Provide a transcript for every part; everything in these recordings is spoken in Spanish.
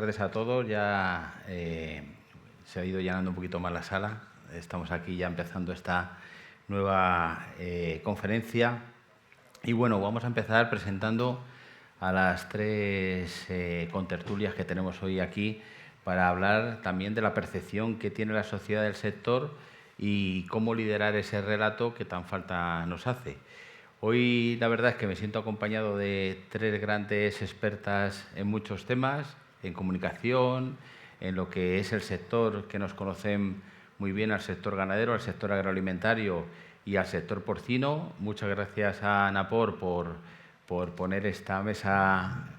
tardes a todos. Ya se ha ido llenando un poquito más la sala. Estamos aquí ya empezando esta nueva conferencia. Y bueno, vamos a empezar presentando a las tres contertulias que tenemos hoy aquí para hablar también de la percepción que tiene la sociedad del sector y cómo liderar ese relato que tan falta nos hace. Hoy la verdad es que me siento acompañado de tres grandes expertas en muchos temas, en comunicación, en lo que es el sector que nos conocen muy bien, al sector ganadero, al sector agroalimentario y al sector porcino. Muchas gracias a ANAPOR por poner esta mesa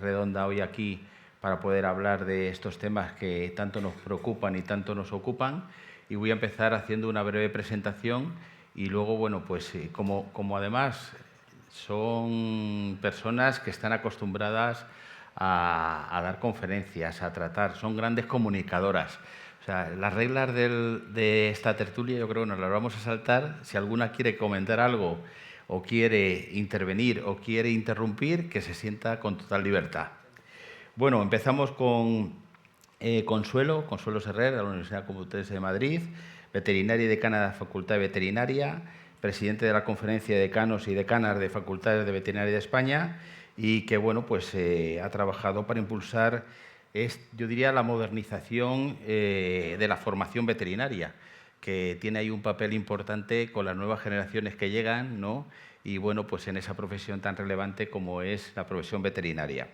redonda hoy aquí para poder hablar de estos temas que tanto nos preocupan y tanto nos ocupan. Y voy a empezar haciendo una breve presentación y luego, bueno, pues como además son personas que están acostumbradas a dar conferencias, a tratar, son grandes comunicadoras. O sea, las reglas de esta tertulia yo creo que nos las vamos a saltar. Si alguna quiere comentar algo o quiere intervenir o quiere interrumpir, que se sienta con total libertad. Bueno, empezamos con Consuelo Serrer, de la Universidad Complutense de Madrid, veterinaria y decana de la Facultad de Veterinaria, presidente de la Conferencia de Decanos y Decanas de Facultades de Veterinaria de España y que, bueno, pues ha trabajado para impulsar, yo diría, la modernización de la formación veterinaria, que tiene ahí un papel importante con las nuevas generaciones que llegan, ¿no? Y, bueno, pues en esa profesión tan relevante como es la profesión veterinaria.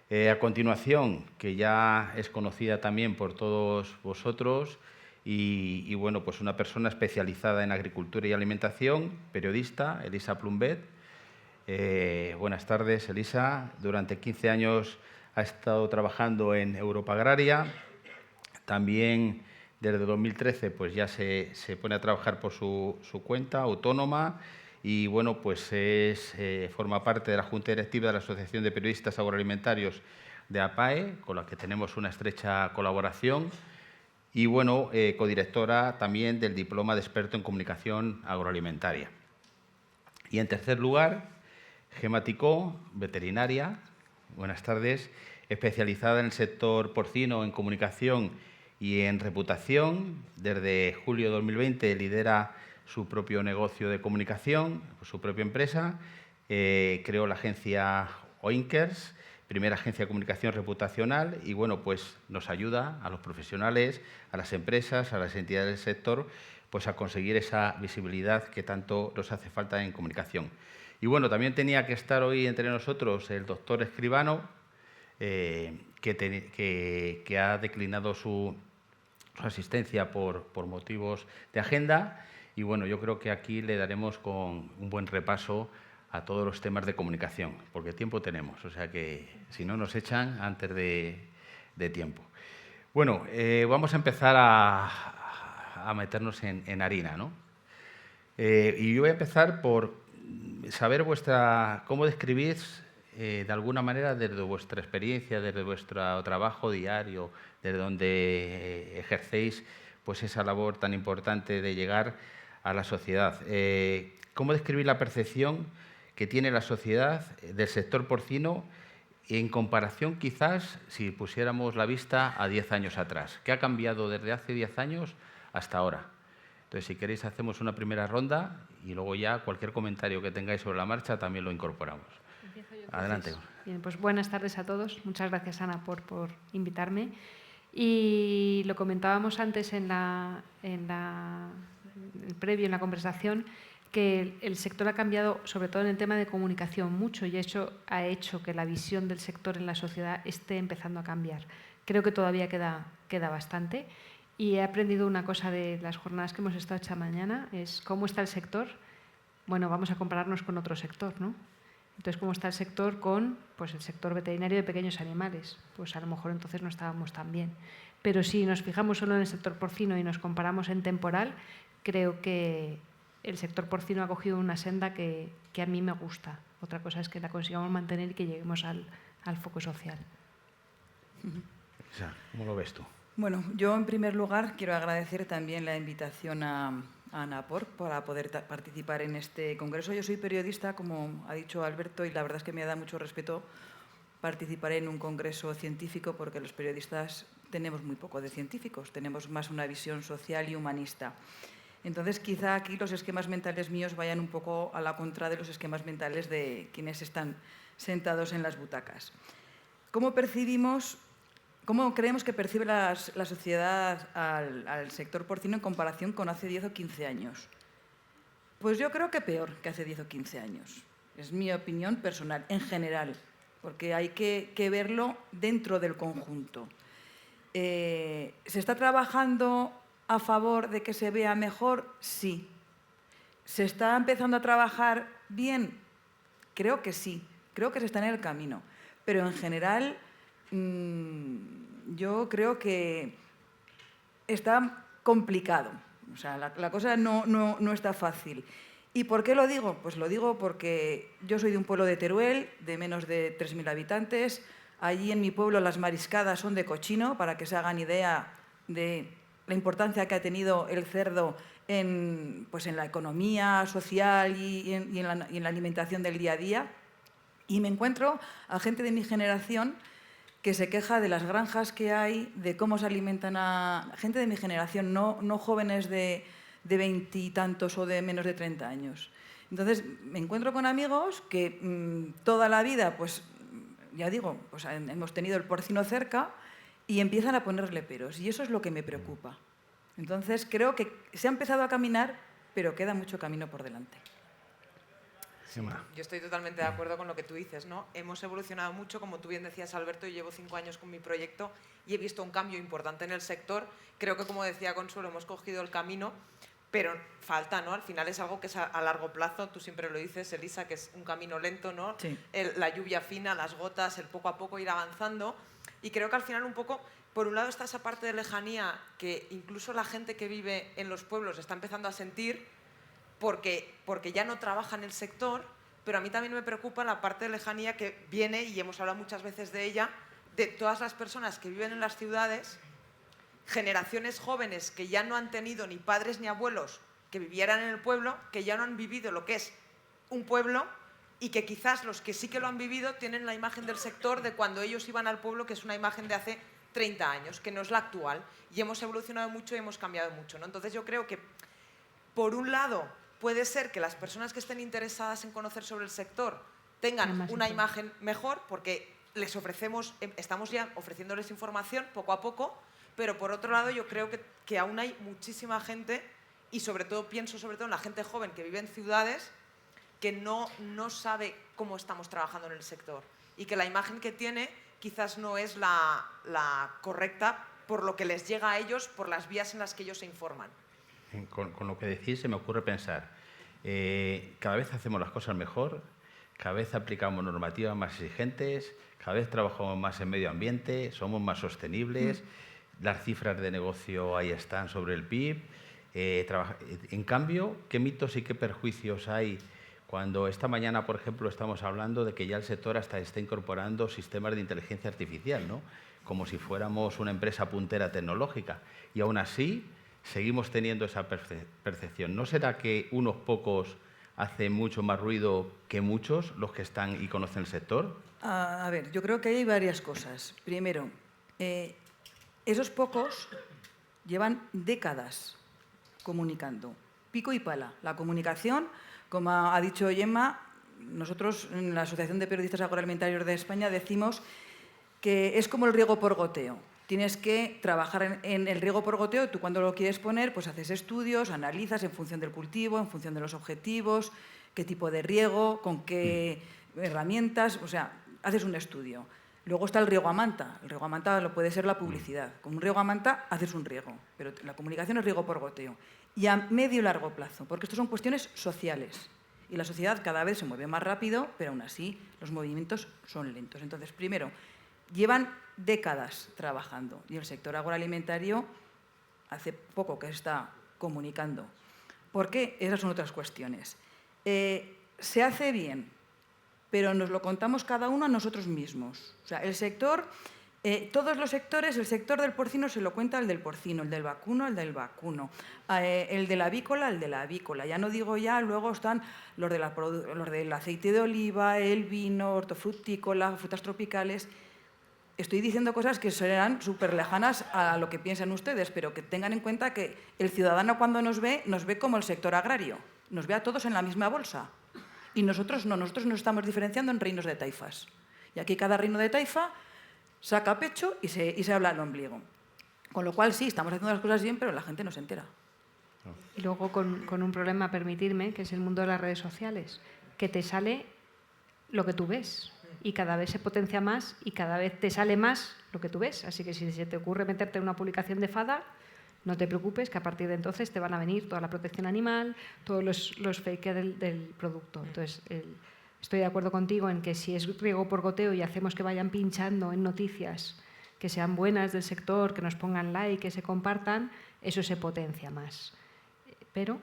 A continuación, que ya es conocida también por todos vosotros y bueno, pues una persona especializada en agricultura y alimentación, periodista, Elisa Plumbet. Buenas tardes, Elisa. Durante 15 años ha estado trabajando en Europa Agraria. También desde 2013 pues ya se pone a trabajar por su cuenta, autónoma. Y bueno, pues forma parte de la Junta Directiva de la Asociación de Periodistas Agroalimentarios de APAE, con la que tenemos una estrecha colaboración. Y bueno, codirectora también del Diploma de Experto en Comunicación Agroalimentaria. Y en tercer lugar, Gemma Ticó, veterinaria. Buenas tardes. Especializada en el sector porcino, en comunicación y en reputación. Desde julio de 2020 lidera su propio negocio de comunicación, su propia empresa. Creó la agencia Oinkers, primera agencia de comunicación reputacional, y bueno, pues nos ayuda a los profesionales, a las empresas, a las entidades del sector, pues a conseguir esa visibilidad que tanto nos hace falta en comunicación. Y bueno, también tenía que estar hoy entre nosotros el doctor Escribano, que ha declinado su asistencia por motivos de agenda. Y bueno, yo creo que aquí le daremos con un buen repaso a todos los temas de comunicación, porque tiempo tenemos, o sea que si no nos echan antes de tiempo. Bueno, vamos a empezar a meternos en harina, ¿no? Y yo voy a empezar por saber cómo describís de alguna manera desde vuestra experiencia, desde vuestro trabajo diario, desde donde ejercéis pues esa labor tan importante de llegar a la sociedad. ¿Cómo describir la percepción que tiene la sociedad del sector porcino en comparación quizás si pusiéramos la vista a 10 años atrás? ¿Qué ha cambiado desde hace 10 años hasta ahora? Entonces, si queréis, hacemos una primera ronda y luego ya cualquier comentario que tengáis sobre la marcha también lo incorporamos. Empiezo yo, Adelante. Bien, pues buenas tardes a todos. Muchas gracias, Ana, por invitarme. Y lo comentábamos antes en el previo, en la conversación, que el sector ha cambiado, sobre todo en el tema de comunicación, mucho y eso ha hecho que la visión del sector en la sociedad esté empezando a cambiar. Creo que todavía queda bastante. Y he aprendido una cosa de las jornadas que hemos estado esta mañana, es cómo está el sector. Bueno, vamos a compararnos con otro sector, ¿no? Entonces, ¿cómo está el sector con pues, el sector veterinario de pequeños animales? Pues a lo mejor entonces no estábamos tan bien. Pero si nos fijamos solo en el sector porcino y nos comparamos en temporal, creo que el sector porcino ha cogido una senda que a mí me gusta. Otra cosa es que la consigamos mantener y que lleguemos al foco social. ¿Cómo lo ves tú? Bueno, yo en primer lugar quiero agradecer también la invitación a ANAPOR para poder participar en este congreso. Yo soy periodista, como ha dicho Alberto, y la verdad es que me da mucho respeto participaré en un congreso científico porque los periodistas tenemos muy poco de científicos, tenemos más una visión social y humanista. Entonces, quizá aquí los esquemas mentales míos vayan un poco a la contra de los esquemas mentales de quienes están sentados en las butacas. ¿Cómo creemos que percibe la sociedad al sector porcino en comparación con hace 10 o 15 años? Pues yo creo que peor que hace 10 o 15 años. Es mi opinión personal, en general, porque hay que verlo dentro del conjunto. ¿Se está trabajando a favor de que se vea mejor? Sí. ¿Se está empezando a trabajar bien? Creo que sí. Creo que se está en el camino. Pero en general, yo creo que está complicado. O sea, la cosa no está fácil. ¿Y por qué lo digo? Pues lo digo porque yo soy de un pueblo de Teruel, de menos de 3.000 habitantes. Allí en mi pueblo las mariscadas son de cochino, para que se hagan idea de la importancia que ha tenido el cerdo en la economía social y en la alimentación del día a día. Y me encuentro a gente de mi generación que se queja de las granjas que hay, de cómo se alimentan a gente de mi generación, no jóvenes de 20 y tantos o de menos de 30 años. Entonces, me encuentro con amigos que toda la vida, pues, ya digo, pues, hemos tenido el porcino cerca y empiezan a ponerle peros. Y eso es lo que me preocupa. Entonces, creo que se ha empezado a caminar, pero queda mucho camino por delante. Sí, yo estoy totalmente de acuerdo con lo que tú dices, ¿no? Hemos evolucionado mucho, como tú bien decías, Alberto, yo llevo 5 años con mi proyecto y he visto un cambio importante en el sector. Creo que, como decía Consuelo, hemos cogido el camino, pero falta, ¿no? Al final es algo que es a largo plazo, tú siempre lo dices, Elisa, que es un camino lento, ¿no? Sí. La lluvia fina, las gotas, el poco a poco ir avanzando. Y creo que al final un poco, por un lado está esa parte de lejanía que incluso la gente que vive en los pueblos está empezando a sentir, porque ya no trabaja en el sector, pero a mí también me preocupa la parte de lejanía que viene, y hemos hablado muchas veces de ella, de todas las personas que viven en las ciudades, generaciones jóvenes que ya no han tenido ni padres ni abuelos que vivieran en el pueblo, que ya no han vivido lo que es un pueblo, y que quizás los que sí que lo han vivido tienen la imagen del sector de cuando ellos iban al pueblo, que es una imagen de hace 30 años, que no es la actual, y hemos evolucionado mucho y hemos cambiado mucho, ¿no? Entonces yo creo que, por un lado, puede ser que las personas que estén interesadas en conocer sobre el sector tengan una imagen mejor, porque estamos ya ofreciéndoles información poco a poco, pero por otro lado yo creo que aún hay muchísima gente, y pienso sobre todo en la gente joven que vive en ciudades, que no sabe cómo estamos trabajando en el sector, y que la imagen que tiene quizás no es la correcta por lo que les llega a ellos, por las vías en las que ellos se informan. Con lo que decís se me ocurre pensar, cada vez hacemos las cosas mejor, cada vez aplicamos normativas más exigentes, cada vez trabajamos más en medio ambiente, somos más sostenibles, las cifras de negocio ahí están sobre el PIB. En cambio, ¿qué mitos y qué perjuicios hay cuando esta mañana, por ejemplo, estamos hablando de que ya el sector hasta está incorporando sistemas de inteligencia artificial, ¿no? Como si fuéramos una empresa puntera tecnológica, y aún así seguimos teniendo esa percepción? ¿No será que unos pocos hacen mucho más ruido que muchos, los que están y conocen el sector? A ver, yo creo que hay varias cosas. Primero, esos pocos llevan décadas comunicando, pico y pala. La comunicación, como ha dicho Gemma, nosotros en la Asociación de Periodistas Agroalimentarios de España decimos que es como el riego por goteo. Tienes que trabajar en el riego por goteo. Tú, cuando lo quieres poner, pues haces estudios, analizas en función del cultivo, en función de los objetivos, qué tipo de riego, con qué herramientas, o sea, haces un estudio. Luego está el riego a manta. El riego a manta lo puede ser la publicidad. Con un riego a manta haces un riego, pero la comunicación es riego por goteo. Y a medio y largo plazo, porque esto son cuestiones sociales. Y la sociedad cada vez se mueve más rápido, pero aún así los movimientos son lentos. Entonces, primero, llevan décadas trabajando, y el sector agroalimentario hace poco que está comunicando. ¿Por qué? Esas son otras cuestiones. Se hace bien, pero nos lo contamos cada uno a nosotros mismos. O sea, el sector Todos los sectores, el sector del porcino se lo cuenta el del porcino, el del vacuno, el del vacuno, el de la avícola, el de la avícola. Ya no digo ya, luego están los del aceite de oliva, el vino, hortofrutícola, frutas tropicales. Estoy diciendo cosas que serán súper lejanas a lo que piensan ustedes, pero que tengan en cuenta que el ciudadano cuando nos ve como el sector agrario. Nos ve a todos en la misma bolsa. Y nosotros no, nosotros nos estamos diferenciando en reinos de taifas. Y aquí cada reino de taifa saca pecho y se habla al ombligo. Con lo cual, sí, estamos haciendo las cosas bien, pero la gente no se entera. Y luego con un problema, permitirme, que es el mundo de las redes sociales, que te sale lo que tú ves y cada vez se potencia más y cada vez te sale más lo que tú ves. Así que si se te ocurre meterte en una publicación de fada, no te preocupes, que a partir de entonces te van a venir toda la protección animal, todos los fake del producto. Entonces, estoy de acuerdo contigo en que si es riego por goteo y hacemos que vayan pinchando en noticias que sean buenas del sector, que nos pongan like, que se compartan, eso se potencia más. Pero,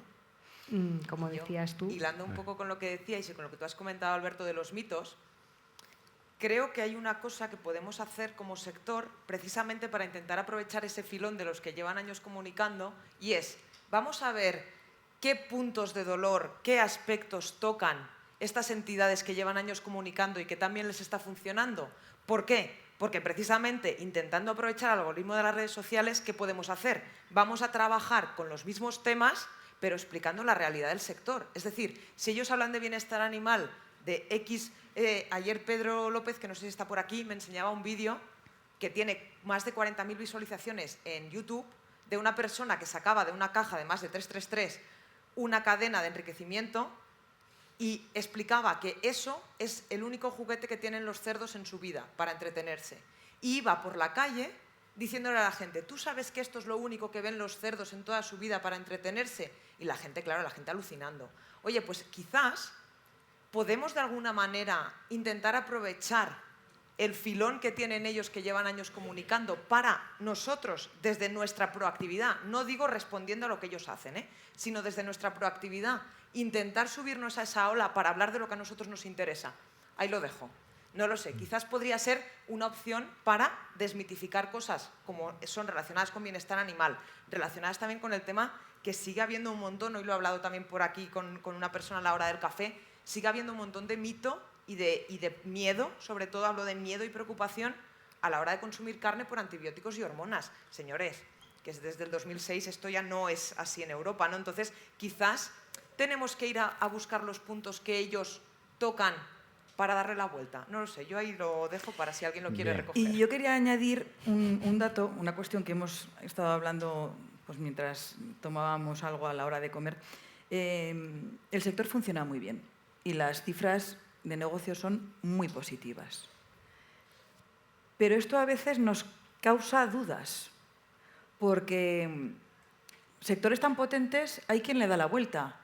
como decías tú... Hilando un poco con lo que decíais y con lo que tú has comentado, Alberto, de los mitos, creo que hay una cosa que podemos hacer como sector precisamente para intentar aprovechar ese filón de los que llevan años comunicando, y es, vamos a ver qué puntos de dolor, qué aspectos tocan estas entidades que llevan años comunicando y que también les está funcionando. ¿Por qué? Porque precisamente intentando aprovechar el algoritmo de las redes sociales, ¿qué podemos hacer? Vamos a trabajar con los mismos temas, pero explicando la realidad del sector. Es decir, si ellos hablan de bienestar animal, de X... ayer Pedro López, que no sé si está por aquí, me enseñaba un vídeo que tiene más de 40.000 visualizaciones en YouTube de una persona que sacaba de una caja de más de 333 una cadena de enriquecimiento y explicaba que eso es el único juguete que tienen los cerdos en su vida para entretenerse. Y iba por la calle diciéndole a la gente, ¿tú sabes que esto es lo único que ven los cerdos en toda su vida para entretenerse? Y la gente, claro, la gente alucinando. Oye, pues quizás podemos de alguna manera intentar aprovechar el filón que tienen ellos que llevan años comunicando para nosotros, desde nuestra proactividad, no digo respondiendo a lo que ellos hacen, sino desde nuestra proactividad, intentar subirnos a esa ola para hablar de lo que a nosotros nos interesa. Ahí lo dejo. No lo sé, quizás podría ser una opción para desmitificar cosas como son relacionadas con bienestar animal, relacionadas también con el tema que sigue habiendo un montón, hoy lo he hablado también por aquí con una persona a la hora del café, sigue habiendo un montón de mito y de miedo, sobre todo hablo de miedo y preocupación a la hora de consumir carne por antibióticos y hormonas. Señores, que desde el 2006 esto ya no es así en Europa, ¿no? Entonces, quizás tenemos que ir a buscar los puntos que ellos tocan para darle la vuelta. No lo sé, yo ahí lo dejo para si alguien lo quiere recoger. Y yo quería añadir un dato, una cuestión que hemos estado hablando pues, mientras tomábamos algo a la hora de comer. El sector funciona muy bien y las cifras de negocio son muy positivas. Pero esto a veces nos causa dudas, porque sectores tan potentes hay quien le da la vuelta.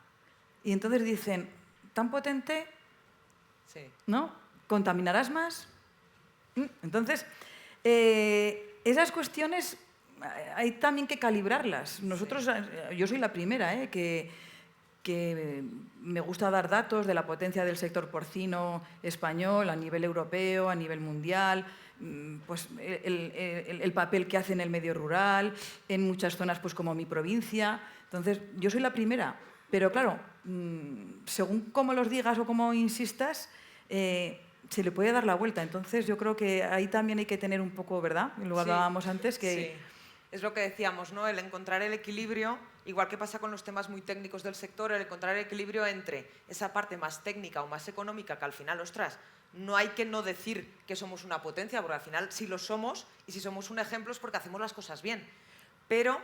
Y entonces dicen, ¿tan potente? Sí. ¿No? ¿Contaminarás más? Entonces, esas cuestiones hay también que calibrarlas. Nosotros, yo soy la primera que me gusta dar datos de la potencia del sector porcino español a nivel europeo, a nivel mundial, pues el papel que hace en el medio rural, en muchas zonas pues como mi provincia. Entonces, yo soy la primera, pero claro, según cómo los digas o cómo insistas, se le puede dar la vuelta. Entonces, yo creo que ahí también hay que tener un poco, ¿verdad? Lo hablábamos antes, que... Sí. Es lo que decíamos, ¿no? El encontrar el equilibrio, igual que pasa con los temas muy técnicos del sector, el encontrar el equilibrio entre esa parte más técnica o más económica, que al final, ostras, no hay que no decir que somos una potencia, porque al final sí lo somos, y si somos un ejemplo es porque hacemos las cosas bien. Pero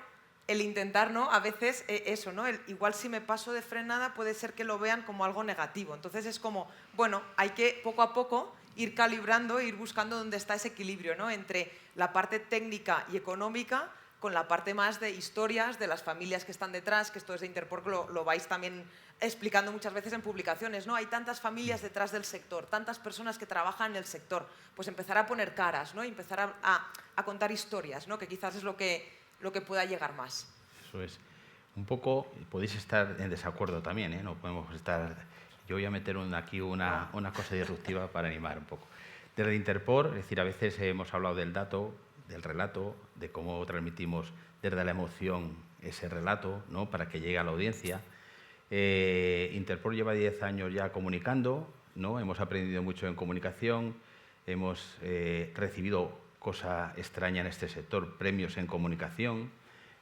el intentar, ¿no? A veces eso, ¿no? Igual si me paso de frenada puede ser que lo vean como algo negativo. Entonces es como, bueno, hay que poco a poco ir calibrando, ir buscando dónde está ese equilibrio, ¿no? Entre la parte técnica y económica con la parte más de historias, de las familias que están detrás, que esto desde Interporc lo vais también explicando muchas veces en publicaciones, ¿no? Hay tantas familias detrás del sector, tantas personas que trabajan en el sector, pues empezar a poner caras, ¿no? Y empezar a contar historias, ¿no? Que quizás es lo que pueda llegar más. Eso es. Un poco, podéis estar en desacuerdo también, ¿eh? No podemos estar... Yo voy a meter aquí una cosa disruptiva para animar un poco. Desde Interpor, es decir, a veces hemos hablado del dato, del relato, de cómo transmitimos desde la emoción ese relato, ¿no?, para que llegue a la audiencia. Interpor lleva 10 años ya comunicando, ¿no? Hemos aprendido mucho en comunicación, hemos recibido, cosa extraña en este sector, premios en comunicación,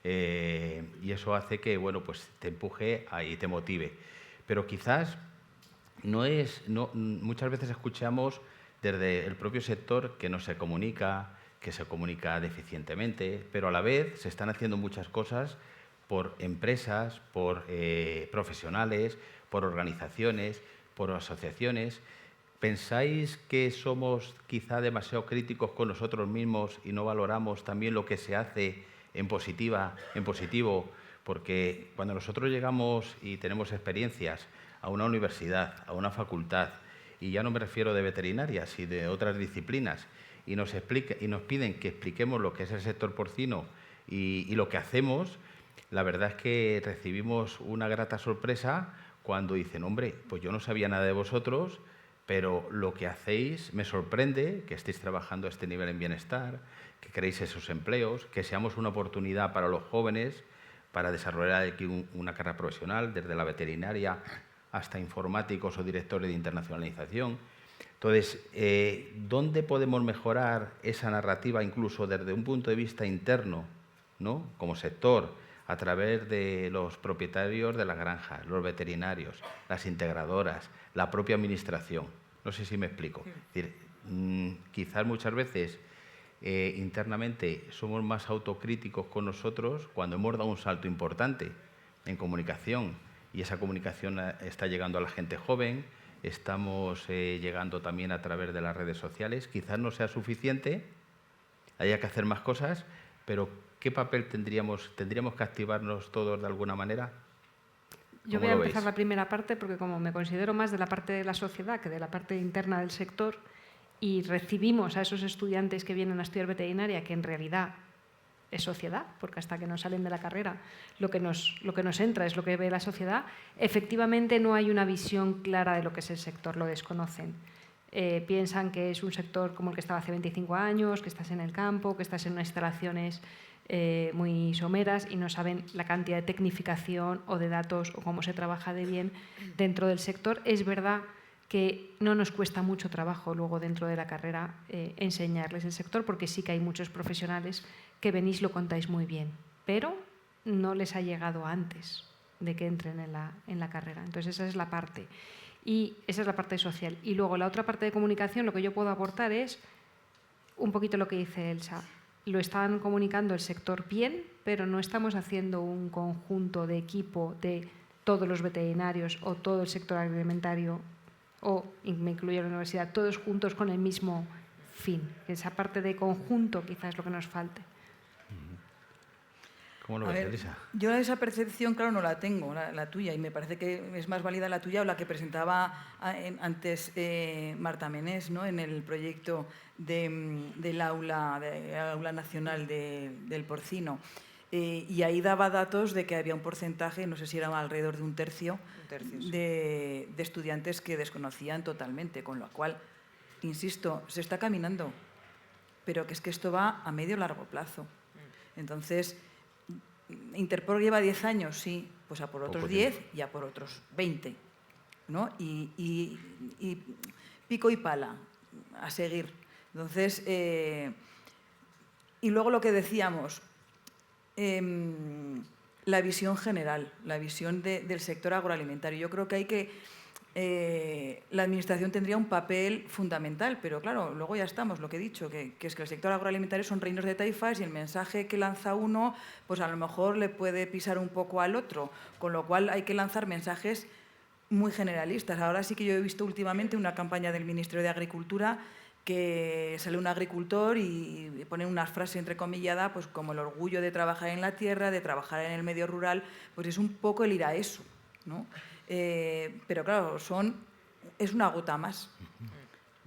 y eso hace que, bueno, pues te empuje y te motive. Pero quizás muchas veces escuchamos desde el propio sector que no se comunica, que se comunica deficientemente, pero a la vez se están haciendo muchas cosas por empresas, por profesionales, por organizaciones, por asociaciones. ¿Pensáis que somos quizá demasiado críticos con nosotros mismos y no valoramos también lo que se hace en positivo? Porque cuando nosotros llegamos y tenemos experiencias a una universidad, a una facultad, y ya no me refiero de veterinarias y de otras disciplinas, y nos piden que expliquemos lo que es el sector porcino y lo que hacemos, la verdad es que recibimos una grata sorpresa cuando dicen, hombre, pues yo no sabía nada de vosotros, pero lo que hacéis me sorprende, que estéis trabajando a este nivel en bienestar, que creéis esos empleos, que seamos una oportunidad para los jóvenes para desarrollar aquí una carrera profesional, desde la veterinaria hasta informáticos o directores de internacionalización. Entonces, ¿dónde podemos mejorar esa narrativa incluso desde un punto de vista interno, ¿no?, como sector, a través de los propietarios de las granjas, los veterinarios, las integradoras, la propia administración? No sé si me explico. Es decir, quizás muchas veces internamente somos más autocríticos con nosotros cuando hemos dado un salto importante en comunicación, y esa comunicación está llegando a la gente joven, estamos llegando también a través de las redes sociales. Quizás no sea suficiente, haya que hacer más cosas, pero ¿qué papel tendríamos que activarnos todos de alguna manera? Yo voy a empezar la primera parte porque como me considero más de la parte de la sociedad que de la parte interna del sector, y recibimos a esos estudiantes que vienen a estudiar veterinaria, que en realidad es sociedad, porque hasta que no salen de la carrera lo que nos entra es lo que ve la sociedad, efectivamente no hay una visión clara de lo que es el sector, lo desconocen. Piensan que es un sector como el que estaba hace 25 años, que estás en el campo, que estás en unas instalaciones muy someras y no saben la cantidad de tecnificación o de datos o cómo se trabaja de bien dentro del sector. Es verdad que no nos cuesta mucho trabajo luego dentro de la carrera enseñarles el sector, porque sí que hay muchos profesionales que venís, lo contáis muy bien, pero no les ha llegado antes de que entren en la carrera. Entonces esa es la parte. Y esa es la parte social. Y luego la otra parte de comunicación, lo que yo puedo aportar es un poquito lo que dice Elsa. Lo están comunicando el sector bien, pero no estamos haciendo un conjunto de equipo de todos los veterinarios o todo el sector agroalimentario, o me incluyo la universidad, todos juntos con el mismo fin. Esa parte de conjunto quizás es lo que nos falte. ¿Cómo lo ves, Elisa? Yo esa percepción, claro, no la tengo, la tuya, y me parece que es más válida la tuya o la que presentaba antes Marta Menés, ¿no?, en el proyecto del aula nacional del porcino. Y ahí daba datos de que había un porcentaje, no sé si era alrededor de un tercio, sí, de estudiantes que desconocían totalmente, con lo cual, insisto, se está caminando, pero que es que esto va a medio largo plazo. Entonces, Interpor lleva 10 años, sí, pues a por otros 10 y a por otros 20, ¿no? Y pico y pala, a seguir. Entonces, y luego lo que decíamos, la visión general, la visión del sector agroalimentario. Yo creo que la Administración tendría un papel fundamental, pero claro, luego ya estamos, lo que he dicho, que es que el sector agroalimentario son reinos de taifas y el mensaje que lanza uno, pues a lo mejor le puede pisar un poco al otro, con lo cual hay que lanzar mensajes muy generalistas. Ahora sí que yo he visto últimamente una campaña del Ministerio de Agricultura que sale un agricultor y pone unas frases entrecomilladas, pues como el orgullo de trabajar en la tierra, de trabajar en el medio rural, pues es un poco el ir a eso, ¿no? Pero claro, es una gota más.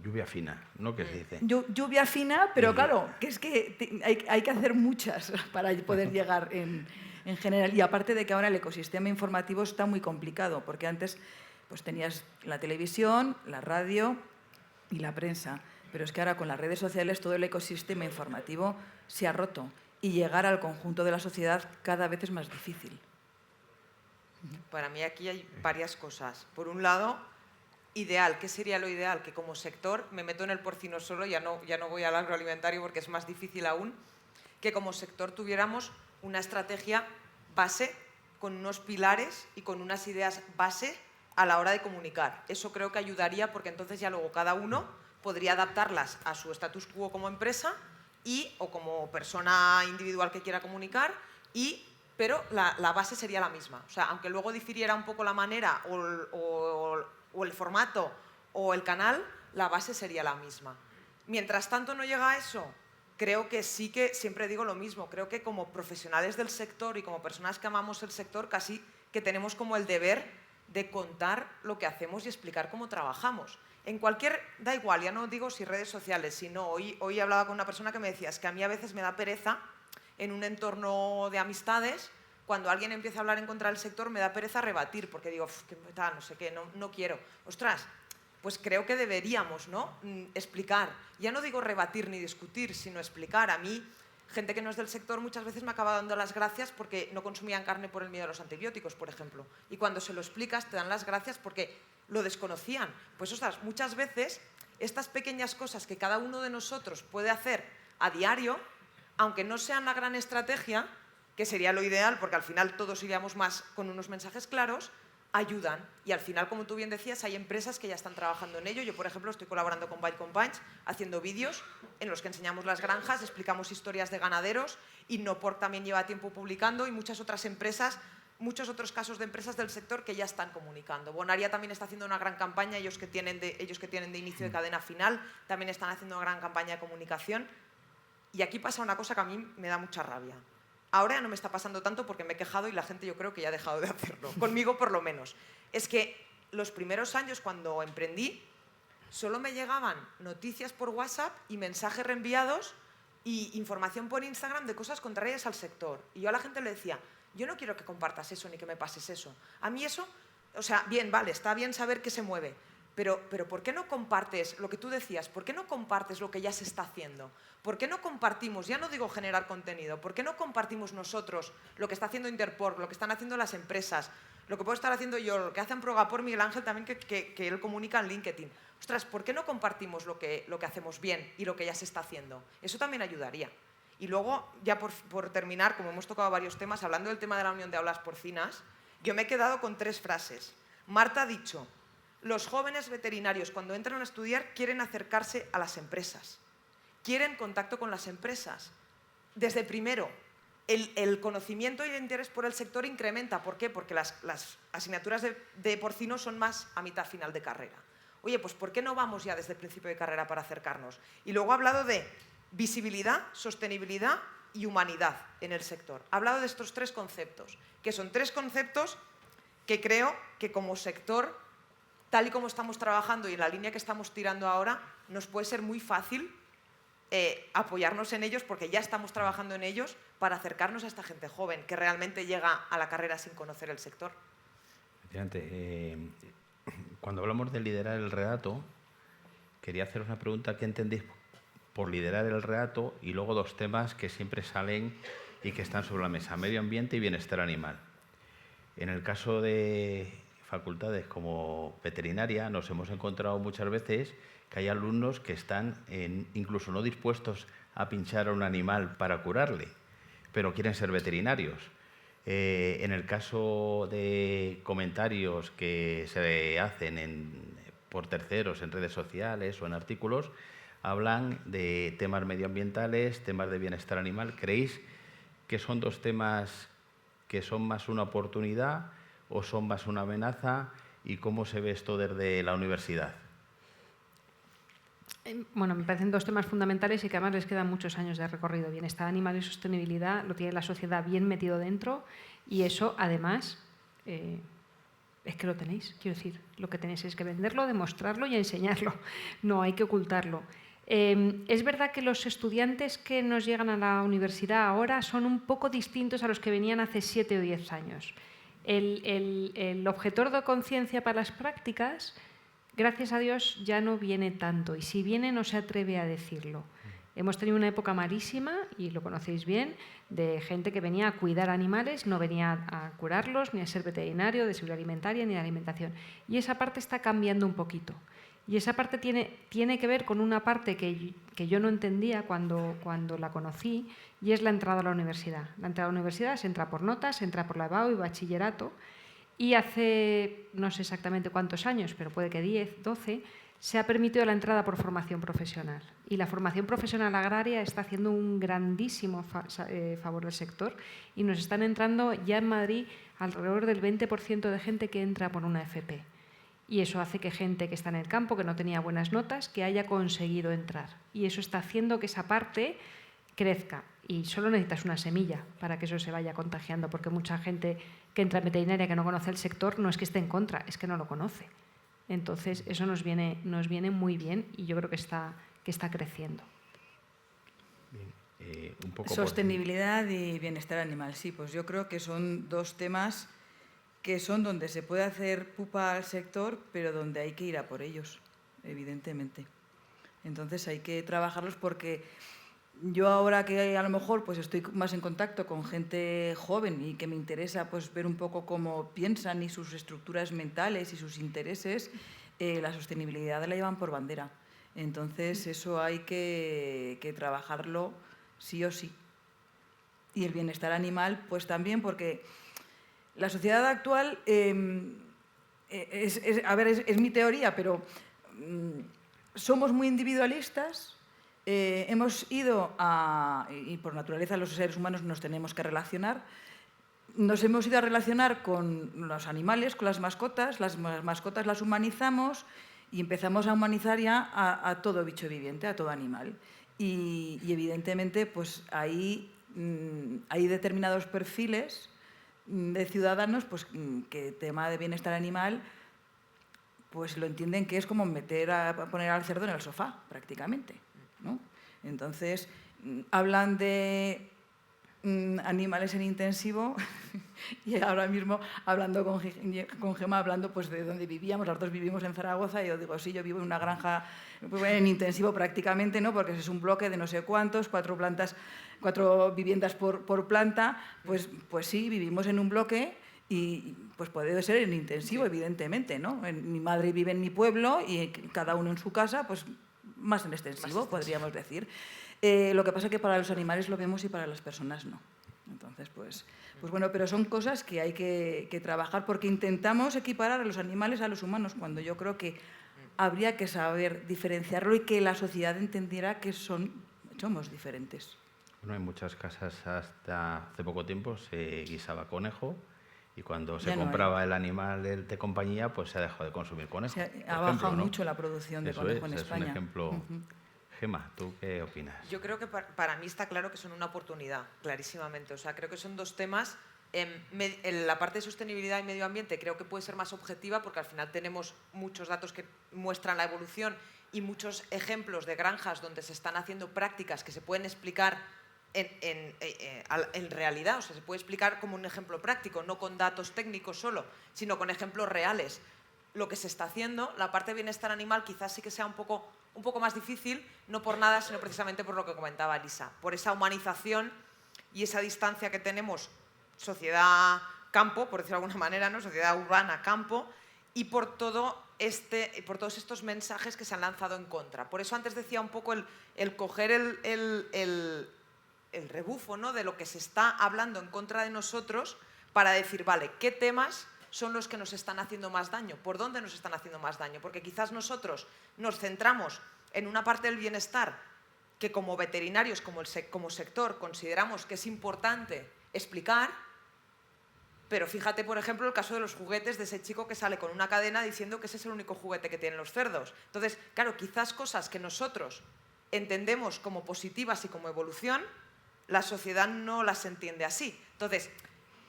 Lluvia fina, ¿no?, que se dice. Lluvia fina, pero claro, que es que hay que hacer muchas para poder llegar en general. Y aparte de que ahora el ecosistema informativo está muy complicado, porque antes pues tenías la televisión, la radio y la prensa. Pero es que ahora con las redes sociales todo el ecosistema informativo se ha roto y llegar al conjunto de la sociedad cada vez es más difícil. Para mí aquí hay varias cosas. Por un lado, ideal. ¿Qué sería lo ideal? Que como sector, me meto en el porcino solo, ya no voy al agroalimentario porque es más difícil aún, que como sector tuviéramos una estrategia base con unos pilares y con unas ideas base a la hora de comunicar. Eso creo que ayudaría porque entonces ya luego cada uno podría adaptarlas a su status quo como empresa o como persona individual que quiera comunicar, pero la base sería la misma. O sea, aunque luego difiriera un poco la manera o el formato o el canal, la base sería la misma. Mientras tanto no llega a eso, creo que sí que, siempre digo lo mismo, creo que como profesionales del sector y como personas que amamos el sector, casi que tenemos como el deber de contar lo que hacemos y explicar cómo trabajamos. En cualquier, da igual, ya no digo si redes sociales, sino hoy hablaba con una persona que me decía, es que a mí a veces me da pereza en un entorno de amistades, cuando alguien empieza a hablar en contra del sector, me da pereza rebatir, porque digo, no sé qué, no quiero. Ostras, pues creo que deberíamos, ¿no? Explicar. Ya no digo rebatir ni discutir, sino explicar. A mí, gente que no es del sector muchas veces me acaba dando las gracias porque no consumían carne por el miedo a los antibióticos, por ejemplo. Y cuando se lo explicas, te dan las gracias porque lo desconocían. Pues, ostras, muchas veces estas pequeñas cosas que cada uno de nosotros puede hacer a diario, aunque no sean la gran estrategia, que sería lo ideal, porque al final todos iríamos más con unos mensajes claros, ayudan. Y al final, como tú bien decías, hay empresas que ya están trabajando en ello. Yo, por ejemplo, estoy colaborando con Bite Punch, haciendo vídeos en los que enseñamos las granjas, explicamos historias de ganaderos, y Nopor también lleva tiempo publicando, y muchas otras empresas, muchos otros casos de empresas del sector que ya están comunicando. Bonaria también está haciendo una gran campaña, ellos que tienen de inicio de cadena final, también están haciendo una gran campaña de comunicación. Y aquí pasa una cosa que a mí me da mucha rabia. Ahora ya no me está pasando tanto porque me he quejado y la gente yo creo que ya ha dejado de hacerlo, conmigo por lo menos. Es que los primeros años cuando emprendí solo me llegaban noticias por WhatsApp y mensajes reenviados y información por Instagram de cosas contrarias al sector. Y yo a la gente le decía, yo no quiero que compartas eso ni que me pases eso. A mí eso, o sea, bien, vale, está bien saber que se mueve, pero ¿por qué no compartes lo que tú decías? ¿Por qué no compartes lo que ya se está haciendo? ¿Por qué no compartimos, ya no digo generar contenido, por qué no compartimos nosotros lo que está haciendo Interpor, lo que están haciendo las empresas, lo que puedo estar haciendo yo, lo que hacen Progapor, Miguel Ángel también, que él comunica en LinkedIn? Ostras, ¿por qué no compartimos lo que hacemos bien y lo que ya se está haciendo? Eso también ayudaría. Y luego, ya por terminar, como hemos tocado varios temas, hablando del tema de la Unión de Aulas Porcinas, yo me he quedado con 3 frases. Marta ha dicho, los jóvenes veterinarios cuando entran a estudiar quieren acercarse a las empresas, quieren contacto con las empresas. Desde primero, el conocimiento y el interés por el sector incrementa. ¿Por qué? Porque las asignaturas de porcino son más a mitad final de carrera. Oye, pues ¿por qué no vamos ya desde el principio de carrera para acercarnos? Y luego ha hablado de visibilidad, sostenibilidad y humanidad en el sector. Ha hablado de estos 3 conceptos, que son 3 conceptos que creo que como sector, tal y como estamos trabajando y en la línea que estamos tirando ahora, nos puede ser muy fácil apoyarnos en ellos porque ya estamos trabajando en ellos para acercarnos a esta gente joven que realmente llega a la carrera sin conocer el sector. Efectivamente, cuando hablamos de liderar el relato, quería haceros una pregunta. ¿Qué entendéis por liderar el relato? Y luego 2 temas que siempre salen y que están sobre la mesa: medio ambiente y bienestar animal. En el caso de facultades como veterinaria, nos hemos encontrado muchas veces que hay alumnos que están incluso no dispuestos a pinchar a un animal para curarle, pero quieren ser veterinarios. En el caso de comentarios que se hacen por terceros en redes sociales o en artículos, hablan de temas medioambientales, temas de bienestar animal. ¿Creéis que son 2 temas que son más una oportunidad o son más una amenaza? ¿Y cómo se ve esto desde la universidad? Bueno, me parecen 2 temas fundamentales y que además les quedan muchos años de recorrido. Bienestar animal y sostenibilidad lo tiene la sociedad bien metido dentro y eso, además, es que lo tenéis. Quiero decir, lo que tenéis es que venderlo, demostrarlo y enseñarlo. No hay que ocultarlo. Es verdad que los estudiantes que nos llegan a la universidad ahora son un poco distintos a los que venían hace 7 o 10 años. El objetor de conciencia para las prácticas gracias a Dios ya no viene tanto, y si viene no se atreve a decirlo. Hemos tenido una época malísima, y lo conocéis bien, de gente que venía a cuidar animales, no venía a curarlos, ni a ser veterinario, de seguridad alimentaria, ni de alimentación. Y esa parte está cambiando un poquito. Y esa parte tiene que ver con una parte que yo no entendía cuando la conocí, y es la entrada a la universidad. La entrada a la universidad se entra por notas, se entra por la EBAU y bachillerato, y hace no sé exactamente cuántos años, pero puede que 10, 12, se ha permitido la entrada por formación profesional. Y la formación profesional agraria está haciendo un grandísimo favor al sector, y nos están entrando ya en Madrid alrededor del 20% de gente que entra por una FP. Y eso hace que gente que está en el campo, que no tenía buenas notas, que haya conseguido entrar. Y eso está haciendo que esa parte crezca. Y solo necesitas una semilla para que eso se vaya contagiando, porque mucha gente que entra en veterinaria que no conoce el sector no es que esté en contra, es que no lo conoce. Entonces, eso nos viene muy bien, y yo creo que está creciendo. Bien, un poco Sostenibilidad y bienestar animal. Sí, pues yo creo que son dos temas que son donde se puede hacer pupa al sector, pero donde hay que ir a por ellos, evidentemente. Entonces hay que trabajarlos, porque yo ahora que a lo mejor pues estoy más en contacto con gente joven y que me interesa pues ver un poco cómo piensan y sus estructuras mentales y sus intereses, la sostenibilidad la llevan por bandera. Entonces eso hay que trabajarlo sí o sí. Y el bienestar animal pues también, porque la sociedad actual, es mi teoría, pero somos muy individualistas. Hemos ido y por naturaleza los seres humanos nos tenemos que relacionar, nos hemos ido a relacionar con los animales, con las mascotas las humanizamos, y empezamos a humanizar ya a todo bicho viviente, a todo animal. Y evidentemente pues ahí hay determinados perfiles de ciudadanos pues, que el tema de bienestar animal pues lo entienden que es como poner al cerdo en el sofá, prácticamente, ¿no? Entonces, hablan de animales en intensivo y ahora mismo hablando con Gemma, hablando pues de donde vivíamos, las dos vivimos en Zaragoza, y yo digo, sí, yo vivo en una granja en intensivo prácticamente, ¿no? Porque es un bloque de no sé cuántos, 4 viviendas por planta, pues sí, vivimos en un bloque. Y pues puede ser en intensivo, sí, evidentemente, ¿no? Mi madre vive en mi pueblo y cada uno en su casa, pues más en extensivo, podríamos decir. Lo que pasa es que para los animales lo vemos y para las personas no. Entonces, pues bueno, pero son cosas que hay que trabajar, porque intentamos equiparar a los animales a los humanos, cuando yo creo que habría que saber diferenciarlo y que la sociedad entendiera que somos diferentes. Bueno, en muchas casas hasta hace poco tiempo se guisaba conejo, y cuando se Ya no compraba el animal de compañía, pues se ha dejado de consumir conejo. Ha bajado mucho la producción de conejo en España. Es un ejemplo. Gemma, ¿tú qué opinas? Yo creo que para mí está claro que son una oportunidad, clarísimamente. O sea, creo que son dos temas. En la parte de sostenibilidad y medio ambiente creo que puede ser más objetiva, porque al final tenemos muchos datos que muestran la evolución y muchos ejemplos de granjas donde se están haciendo prácticas que se pueden explicar en realidad. O sea, se puede explicar como un ejemplo práctico, no con datos técnicos solo, sino con ejemplos reales. Lo que se está haciendo, la parte de bienestar animal quizás sí que sea un poco más difícil, no por nada, sino precisamente por lo que comentaba Elisa, por esa humanización y esa distancia que tenemos sociedad-campo, por decirlo de alguna manera, ¿no? Sociedad urbana-campo, y por todos estos mensajes que se han lanzado en contra. Por eso antes decía un poco el coger el rebufo, ¿no?, de lo que se está hablando en contra de nosotros, para decir, vale, ¿qué temas son los que nos están haciendo más daño? ¿Por dónde nos están haciendo más daño? Porque quizás nosotros nos centramos en una parte del bienestar que como veterinarios, como sector, consideramos que es importante explicar, pero fíjate, por ejemplo, el caso de los juguetes, de ese chico que sale con una cadena diciendo que ese es el único juguete que tienen los cerdos. Entonces, claro, quizás cosas que nosotros entendemos como positivas y como evolución, la sociedad no las entiende así. Entonces,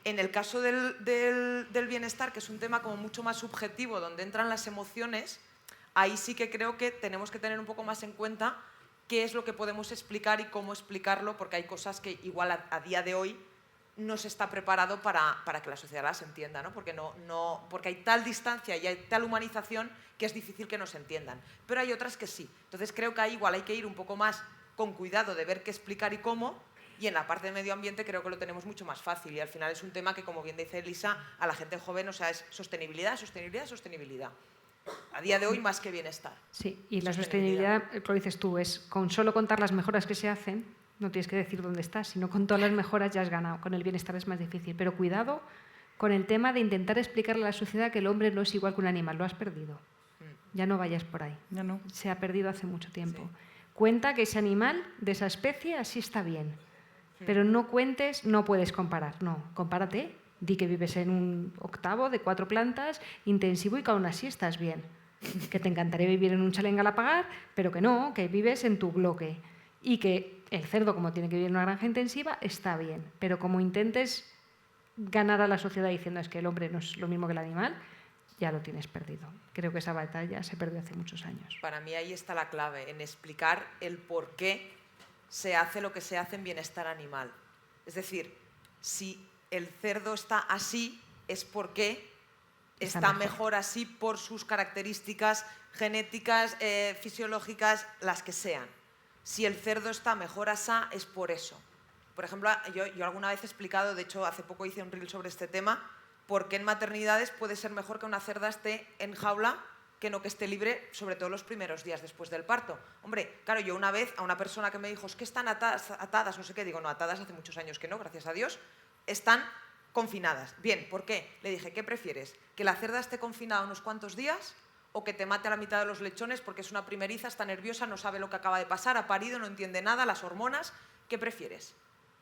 en el caso del bienestar, que es un tema como mucho más subjetivo, donde entran las emociones, ahí sí que creo que tenemos que tener un poco más en cuenta qué es lo que podemos explicar y cómo explicarlo, porque hay cosas que igual a día de hoy no se está preparado para que la sociedad las entienda, ¿no? Porque hay tal distancia y hay tal humanización que es difícil que nos entiendan. Pero hay otras que sí. Entonces creo que ahí igual hay que ir un poco más con cuidado de ver qué explicar y cómo, y en la parte de medio ambiente creo que lo tenemos mucho más fácil, y al final es un tema que, como bien dice Elisa, a la gente joven, o sea, es sostenibilidad, sostenibilidad, sostenibilidad. A día de hoy más que bienestar. Sí, y la sostenibilidad, lo dices tú, es con solo contar las mejoras que se hacen, no tienes que decir dónde estás, sino con todas las mejoras ya has ganado. Con el bienestar es más difícil, pero cuidado con el tema de intentar explicarle a la sociedad que el hombre no es igual que un animal, lo has perdido. Ya no vayas por ahí. Ya no. Se ha perdido hace mucho tiempo. Sí. Cuenta que ese animal de esa especie así está bien, pero no cuentes, no puedes comparar, no, compárate. Di que vives en un octavo de 4 plantas, intensivo, y que aún así estás bien. Que te encantaría vivir en un chalet en Galapagar, pero que no, que vives en tu bloque. Y que el cerdo, como tiene que vivir en una granja intensiva, está bien. Pero como intentes ganar a la sociedad diciendo es que el hombre no es lo mismo que el animal, ya lo tienes perdido. Creo que esa batalla se perdió hace muchos años. Para mí ahí está la clave, en explicar el por qué se hace lo que se hace en bienestar animal. Es decir, si el cerdo está así, es porque está mejor así por sus características genéticas, fisiológicas, las que sean. Si el cerdo está mejor asá, es por eso. Por ejemplo, yo alguna vez he explicado, de hecho hace poco hice un reel sobre este tema, por qué en maternidades puede ser mejor que una cerda esté en jaula que no que esté libre, sobre todo los primeros días después del parto. Hombre, claro, yo una vez a una persona que me dijo, es que están atadas, no sé qué, digo, no, atadas hace muchos años que no, gracias a Dios, están confinadas. Bien, ¿por qué? Le dije, ¿qué prefieres? ¿Que la cerda esté confinada unos cuantos días o que te mate a la mitad de los lechones porque es una primeriza, está nerviosa, no sabe lo que acaba de pasar, ha parido, no entiende nada, las hormonas? ¿Qué prefieres?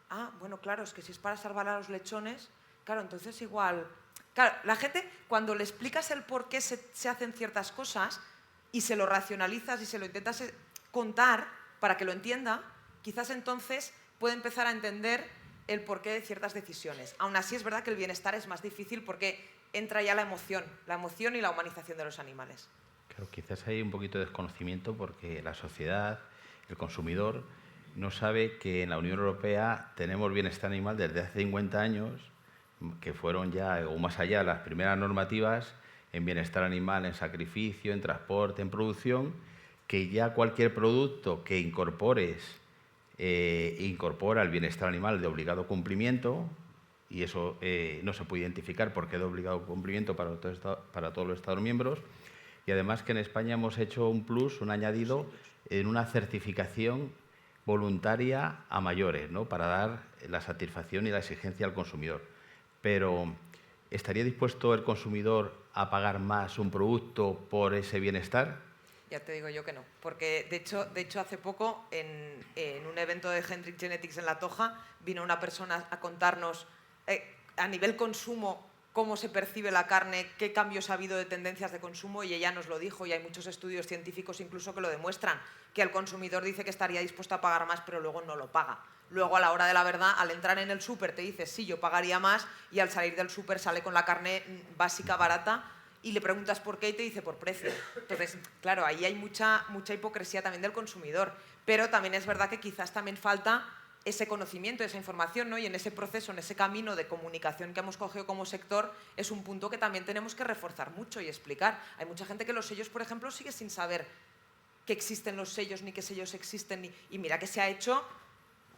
Ah, bueno, claro, es que si es para salvar a los lechones, claro, entonces igual... Claro, la gente, cuando le explicas el por qué se hacen ciertas cosas y se lo racionalizas y se lo intentas contar para que lo entienda, quizás entonces puede empezar a entender el porqué de ciertas decisiones. Aún así es verdad que el bienestar es más difícil porque entra ya la emoción y la humanización de los animales. Claro, quizás hay un poquito de desconocimiento porque la sociedad, el consumidor, no sabe que en la Unión Europea tenemos bienestar animal desde hace 50 años, que fueron ya, o más allá, las primeras normativas en bienestar animal, en sacrificio, en transporte, en producción, que ya cualquier producto que incorpores incorpora el bienestar animal de obligado cumplimiento, y eso no se puede identificar porque es de obligado cumplimiento para todos los Estados miembros, y además que en España hemos hecho un plus, un añadido, en una certificación voluntaria a mayores, ¿no?, para dar la satisfacción y la exigencia al consumidor. Pero, ¿estaría dispuesto el consumidor a pagar más un producto por ese bienestar? Ya te digo yo que no, porque de hecho hace poco en un evento de Hendrik Genetics en La Toja vino una persona a contarnos a nivel consumo cómo se percibe la carne, qué cambios ha habido de tendencias de consumo, y ella nos lo dijo, y hay muchos estudios científicos incluso que lo demuestran, que el consumidor dice que estaría dispuesto a pagar más, pero luego no lo paga. Luego, a la hora de la verdad, al entrar en el súper te dices, sí, yo pagaría más, y al salir del súper sale con la carne básica, barata, y le preguntas por qué y te dice por precio. Entonces, claro, ahí hay mucha hipocresía también del consumidor, pero también es verdad que quizás también falta ese conocimiento, esa información, ¿no? Y en ese proceso, en ese camino de comunicación que hemos cogido como sector, es un punto que también tenemos que reforzar mucho y explicar. Hay mucha gente que los sellos, por ejemplo, sigue sin saber que existen los sellos, ni qué sellos existen, y mira que se ha hecho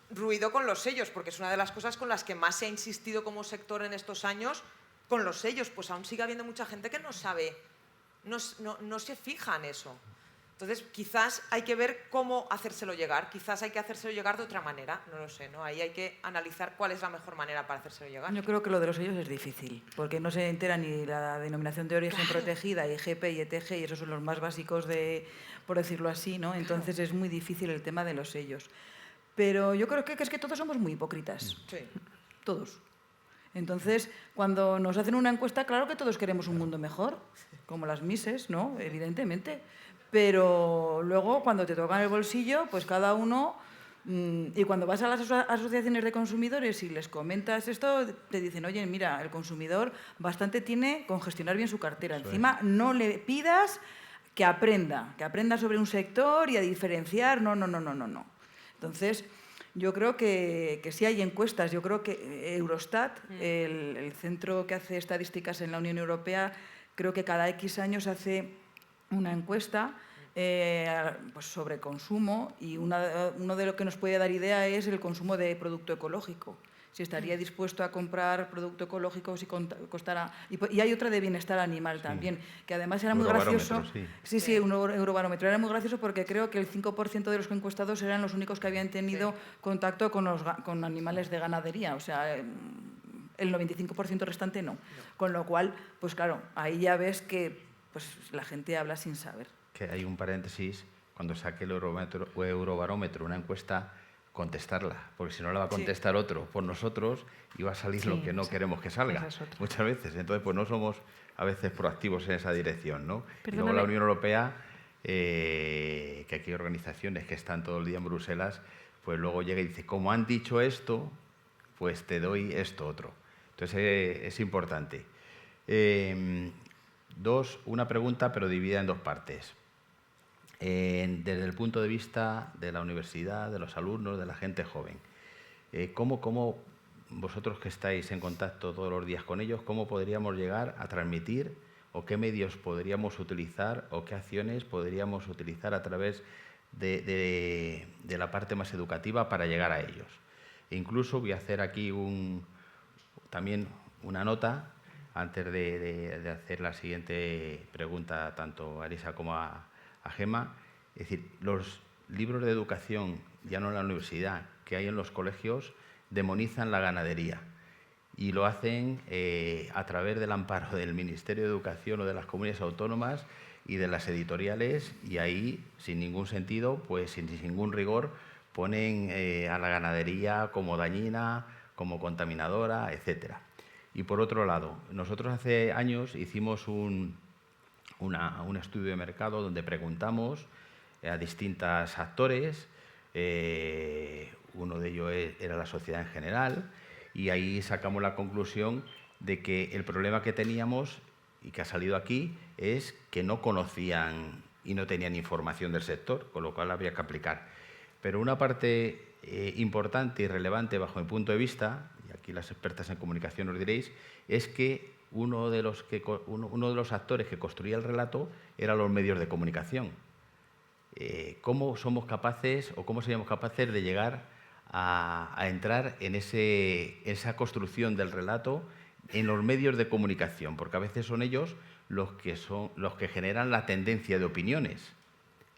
ruido con los sellos, porque es una de las cosas con las que más se ha insistido como sector en estos años, con los sellos, pues aún sigue habiendo mucha gente que no sabe, no se fija en eso. Entonces, quizás hay que ver cómo hacérselo llegar, quizás hay que hacérselo llegar de otra manera, no lo sé, ¿no? Ahí hay que analizar cuál es la mejor manera para hacérselo llegar. Yo creo que lo de los sellos es difícil, porque no se entera ni la denominación de origen protegida, IGP y ETG, y esos son los más básicos, por decirlo así, ¿no? Entonces es muy difícil el tema de los sellos. Pero yo creo que es que todos somos muy hipócritas. Sí. Todos. Entonces, cuando nos hacen una encuesta, claro que todos queremos un mundo mejor, como las Misses, ¿no? Evidentemente. Pero luego, cuando te tocan el bolsillo, pues cada uno... Y cuando vas a las asociaciones de consumidores y les comentas esto, te dicen, oye, mira, el consumidor bastante tiene con gestionar bien su cartera. Encima, no le pidas que aprenda sobre un sector y a diferenciar. No. Entonces, Yo creo que sí hay encuestas. Yo creo que Eurostat, el centro que hace estadísticas en la Unión Europea, creo que cada X años hace una encuesta pues sobre consumo, y uno de lo que nos puede dar idea es el consumo de producto ecológico. Si estaría dispuesto a comprar producto ecológico, si costara... Y hay otra de bienestar animal también, que además era muy gracioso. Sí, un eurobarómetro. Era muy gracioso porque creo que el 5% de los encuestados eran los únicos que habían tenido contacto con animales de ganadería. O sea, el 95% restante no. Con lo cual, pues claro, ahí ya ves que pues, la gente habla sin saber. Que hay un paréntesis, cuando saque el eurobarómetro, una encuesta, contestarla, porque si no la va a contestar otro por nosotros y va a salir lo que no queremos que salga, muchas veces. Entonces, pues no somos a veces proactivos en esa dirección, ¿no? Y luego la Unión Europea, que aquí hay organizaciones que están todo el día en Bruselas, pues luego llega y dice, como han dicho esto, pues te doy esto otro. Entonces, es importante. Una pregunta, pero dividida en dos partes. Desde el punto de vista de la universidad, de los alumnos, de la gente joven, ¿cómo vosotros que estáis en contacto todos los días con ellos, cómo podríamos llegar a transmitir, o qué medios podríamos utilizar, o qué acciones podríamos utilizar a través de la parte más educativa para llegar a ellos? E incluso voy a hacer aquí también una nota antes de hacer la siguiente pregunta tanto a Arisa como a Gemma. Es decir, los libros de educación, ya no en la universidad, que hay en los colegios, demonizan la ganadería, y lo hacen a través del amparo del Ministerio de Educación o de las comunidades autónomas y de las editoriales, y ahí, sin ningún sentido, pues sin ningún rigor, ponen a la ganadería como dañina, como contaminadora, etcétera. Y por otro lado, nosotros hace años hicimos un estudio de mercado donde preguntamos a distintos actores, uno de ellos era la sociedad en general, y ahí sacamos la conclusión de que el problema que teníamos y que ha salido aquí es que no conocían y no tenían información del sector, con lo cual habría que aplicar. Pero una parte importante y relevante bajo mi punto de vista, y aquí las expertas en comunicación os diréis, es que uno de los actores que construía el relato eran los medios de comunicación. ¿Cómo somos capaces o cómo seríamos capaces de llegar a entrar en esa construcción del relato en los medios de comunicación? Porque a veces son ellos los que generan la tendencia de opiniones.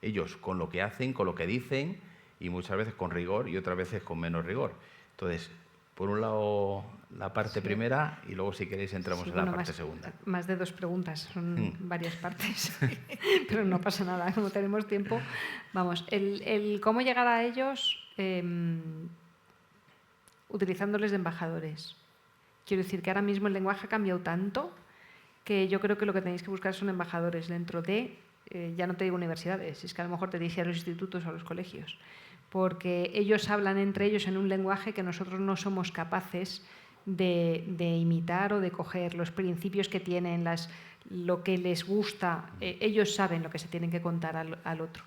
Ellos con lo que hacen, con lo que dicen, y muchas veces con rigor y otras veces con menos rigor. Entonces, por un lado, la parte primera, y luego, si queréis, entramos en la parte segunda. Más de dos preguntas, son varias partes, pero no pasa nada, como tenemos tiempo. Vamos, el cómo llegar a ellos utilizándoles de embajadores. Quiero decir que ahora mismo el lenguaje ha cambiado tanto que yo creo que lo que tenéis que buscar son embajadores dentro de, ya no te digo universidades, es que a lo mejor te diría a los institutos o a los colegios, porque ellos hablan entre ellos en un lenguaje que nosotros no somos capaces de imitar o de coger los principios que tienen, lo que les gusta. Ellos saben lo que se tienen que contar al otro.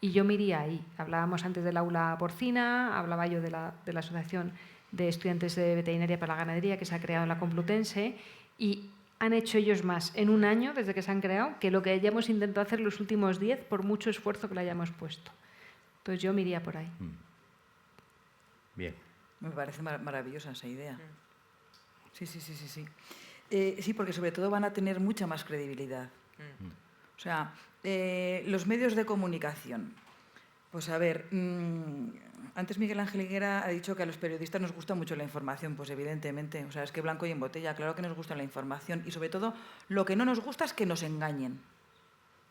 Y yo me iría ahí. Hablábamos antes del aula porcina, hablaba yo de la Asociación de Estudiantes de Veterinaria para la Ganadería que se ha creado en la Complutense, y han hecho ellos más en un año desde que se han creado que lo que hayamos intentado hacer los últimos 10 por mucho esfuerzo que le hayamos puesto. Entonces yo me iría por ahí. Bien. Me parece maravillosa esa idea. Sí. Sí, porque sobre todo van a tener mucha más credibilidad. O sea, los medios de comunicación. Pues a ver, antes Miguel Ángel Higuera ha dicho que a los periodistas nos gusta mucho la información. Pues evidentemente, o sea, es que blanco y en botella, claro que nos gusta la información. Y sobre todo, lo que no nos gusta es que nos engañen.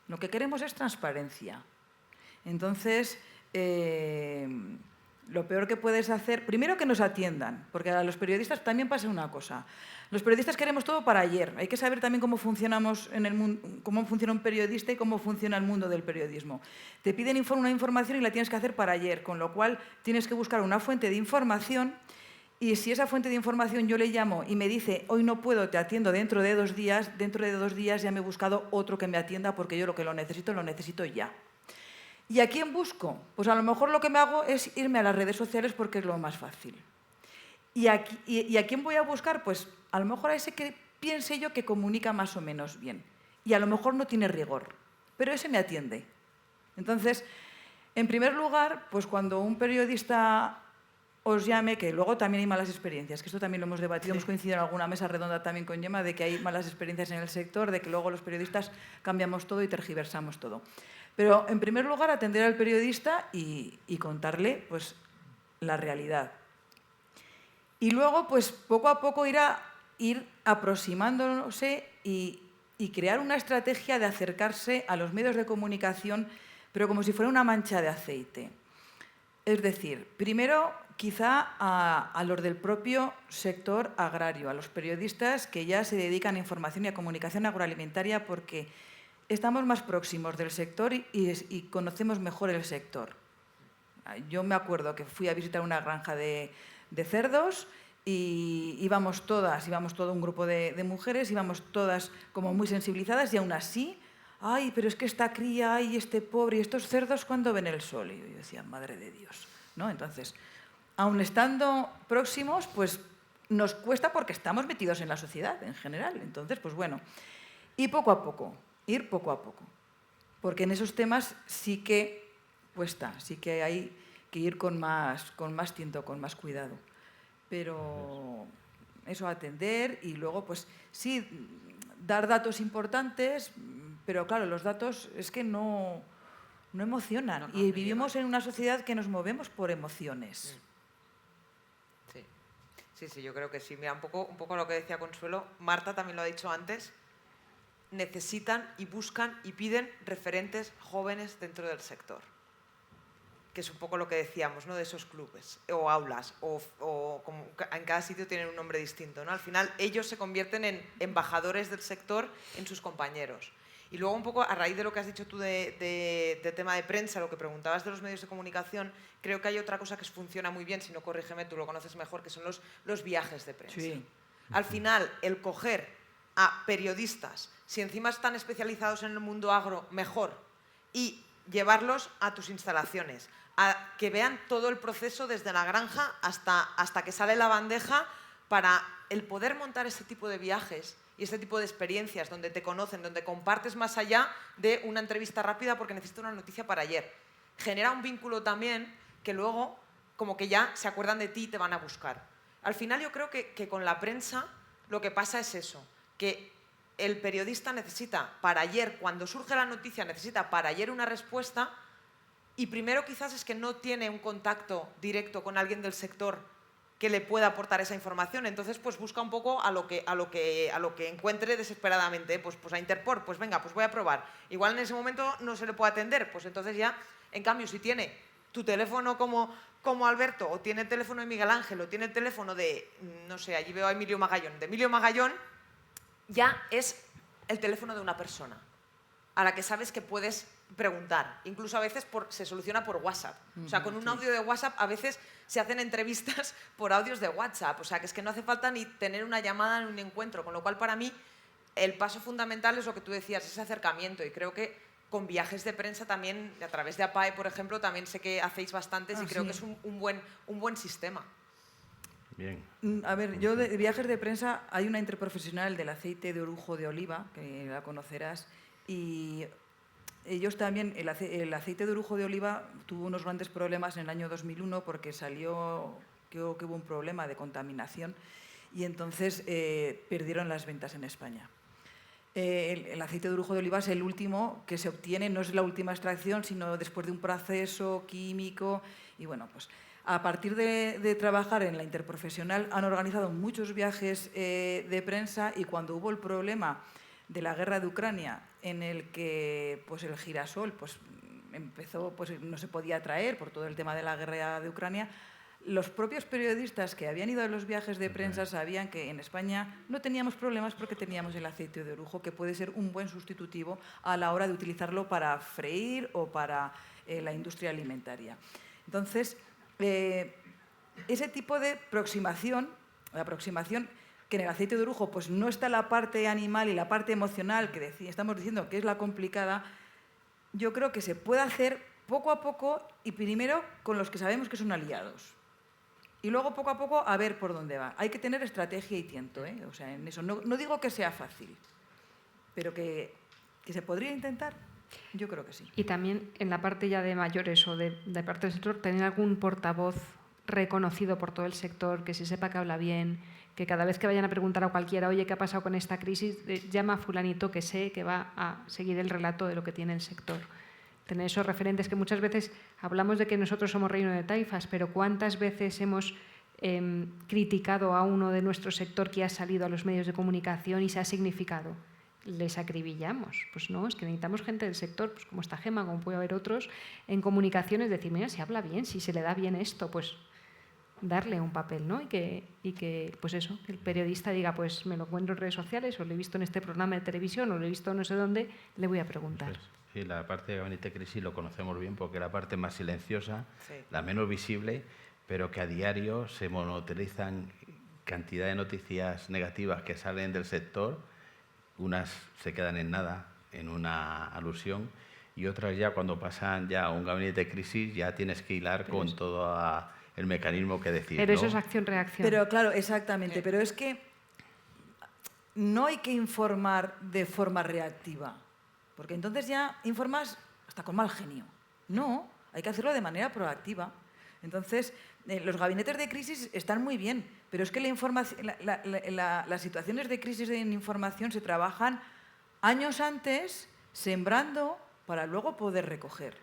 Lo que queremos es transparencia. Entonces, lo peor que puedes hacer, primero que nos atiendan, porque a los periodistas también pasa una cosa. Los periodistas queremos todo para ayer. Hay que saber también cómo funcionamos en el mundo, cómo funciona un periodista y cómo funciona el mundo del periodismo. Te piden una información y la tienes que hacer para ayer, con lo cual tienes que buscar una fuente de información, y si esa fuente de información yo le llamo y me dice hoy no puedo, te atiendo dentro de 2 días, dentro de 2 días ya me he buscado otro que me atienda porque yo lo necesito ya. ¿Y a quién busco? Pues a lo mejor lo que me hago es irme a las redes sociales porque es lo más fácil. ¿Y a quién voy a buscar? Pues a lo mejor a ese que piense yo que comunica más o menos bien. Y a lo mejor no tiene rigor, pero ese me atiende. Entonces, en primer lugar, pues cuando un periodista os llame, que luego también hay malas experiencias, que esto también lo hemos debatido, hemos coincidido en alguna mesa redonda también con Gemma, de que hay malas experiencias en el sector, de que luego los periodistas cambiamos todo y tergiversamos todo. Pero, en primer lugar, atender al periodista y contarle pues, la realidad. Y luego, pues poco a poco ir aproximándose y crear una estrategia de acercarse a los medios de comunicación, pero como si fuera una mancha de aceite. Es decir, primero, quizá a los del propio sector agrario, a los periodistas que ya se dedican a información y a comunicación agroalimentaria porque estamos más próximos del sector y conocemos mejor el sector. Yo me acuerdo que fui a visitar una granja de cerdos y íbamos todo un grupo de mujeres, íbamos todas como muy sensibilizadas y aún así, ay, pero es que esta cría, ay, este pobre, y estos cerdos, ¿cuándo ven el sol? Y yo decía, madre de Dios, ¿no? Entonces, aun estando próximos, pues nos cuesta porque estamos metidos en la sociedad en general. Entonces, pues bueno, y poco a poco, ir poco a poco. Porque en esos temas sí que cuesta, sí que hay que ir con más tiento, con más cuidado. Pero eso, atender y luego, pues sí, dar datos importantes, pero claro, los datos es que no emocionan. Y vivimos en una sociedad que nos movemos por emociones. Sí, yo creo que sí. Mira, un poco lo que decía Consuelo, Marta también lo ha dicho antes, necesitan y buscan y piden referentes jóvenes dentro del sector, que es un poco lo que decíamos, ¿no? De esos clubes o aulas, o como en cada sitio tienen un nombre distinto, ¿no? Al final ellos se convierten en embajadores del sector en sus compañeros. Y luego un poco a raíz de lo que has dicho tú de tema de prensa, lo que preguntabas de los medios de comunicación, creo que hay otra cosa que funciona muy bien, si no corrígeme, tú lo conoces mejor, que son los viajes de prensa. Sí. Al final, el coger a periodistas, si encima están especializados en el mundo agro, mejor, y llevarlos a tus instalaciones, a que vean todo el proceso desde la granja hasta que sale la bandeja, para el poder montar este tipo de viajes y este tipo de experiencias donde te conocen, donde compartes más allá de una entrevista rápida porque necesito una noticia para ayer. Genera un vínculo también que luego como que ya se acuerdan de ti y te van a buscar. Al final yo creo que con la prensa lo que pasa es eso, que el periodista necesita para ayer, cuando surge la noticia, necesita para ayer una respuesta y primero quizás es que no tiene un contacto directo con alguien del sector que le pueda aportar esa información, entonces pues busca un poco a lo que encuentre desesperadamente, pues a Interpor, pues venga, pues voy a probar. Igual en ese momento no se le puede atender, pues entonces ya, en cambio, si tiene tu teléfono como Alberto, o tiene el teléfono de Miguel Ángel, o tiene el teléfono de, no sé, allí veo a Emilio Magallón, de Emilio Magallón, ya es el teléfono de una persona a la que sabes que puedes preguntar. Incluso a veces se soluciona por WhatsApp. O sea, con un audio de WhatsApp a veces se hacen entrevistas por audios de WhatsApp. O sea, que es que no hace falta ni tener una llamada en un encuentro. Con lo cual, para mí, el paso fundamental es lo que tú decías, ese acercamiento. Y creo que con viajes de prensa también, a través de APAE, por ejemplo, también sé que hacéis bastantes y creo que es un buen sistema. Bien. A ver, yo de viajes de prensa, hay una interprofesional del aceite de orujo de oliva, que la conocerás, y ellos también, el aceite de orujo de oliva tuvo unos grandes problemas en el año 2001 porque creo que hubo un problema de contaminación y entonces perdieron las ventas en España. El aceite de orujo de oliva es el último que se obtiene, no es la última extracción, sino después de un proceso químico. Y bueno, pues a partir de trabajar en la interprofesional han organizado muchos viajes de prensa y cuando hubo el problema de la guerra de Ucrania, en el que pues, el girasol empezó, pues, no se podía traer por todo el tema de la guerra de Ucrania, los propios periodistas que habían ido a los viajes de prensa sabían que en España no teníamos problemas porque teníamos el aceite de orujo, que puede ser un buen sustitutivo a la hora de utilizarlo para freír o para la industria alimentaria. Entonces, ese tipo de aproximación, que en el aceite de orujo pues, no está la parte animal y la parte emocional, que estamos diciendo que es la complicada, yo creo que se puede hacer poco a poco y primero con los que sabemos que son aliados. Y luego poco a poco a ver por dónde va. Hay que tener estrategia y tiento, ¿eh? O sea, en eso no digo que sea fácil, pero que se podría intentar. Yo creo que sí. Y también en la parte ya de mayores o de parte del sector, tener algún portavoz reconocido por todo el sector, que se sepa que habla bien, que cada vez que vayan a preguntar a cualquiera, oye, ¿qué ha pasado con esta crisis? Llama a fulanito que sé que va a seguir el relato de lo que tiene el sector. Tener esos referentes que muchas veces hablamos de que nosotros somos reino de taifas, pero ¿cuántas veces hemos criticado a uno de nuestro sector que ha salido a los medios de comunicación y se ha significado? Les acribillamos. Pues no, es que necesitamos gente del sector, pues como está Gemma, como puede haber otros, en comunicaciones, decir, mira, si habla bien, si se le da bien esto, pues darle un papel, ¿no? Y que pues eso, que el periodista diga, pues me lo encuentro en redes sociales, o lo he visto en este programa de televisión, o lo he visto no sé dónde, le voy a preguntar. Pues, sí, la parte de Gabinete de Crisis lo conocemos bien porque es la parte más silenciosa, Sí. la menos visible, pero que a diario se monopolizan cantidad de noticias negativas que salen del sector. Unas se quedan en nada, en una alusión, y otras ya cuando pasan ya a un gabinete de crisis ya tienes que hilar con todo el mecanismo que decir. Pero ¿no? eso es acción-reacción. Pero claro, exactamente. Pero es que no hay que informar de forma reactiva, porque entonces ya informas hasta con mal genio. No, hay que hacerlo de manera proactiva. Entonces, los gabinetes de crisis están muy bien, pero es que las situaciones de crisis en información se trabajan años antes, sembrando, para luego poder recoger.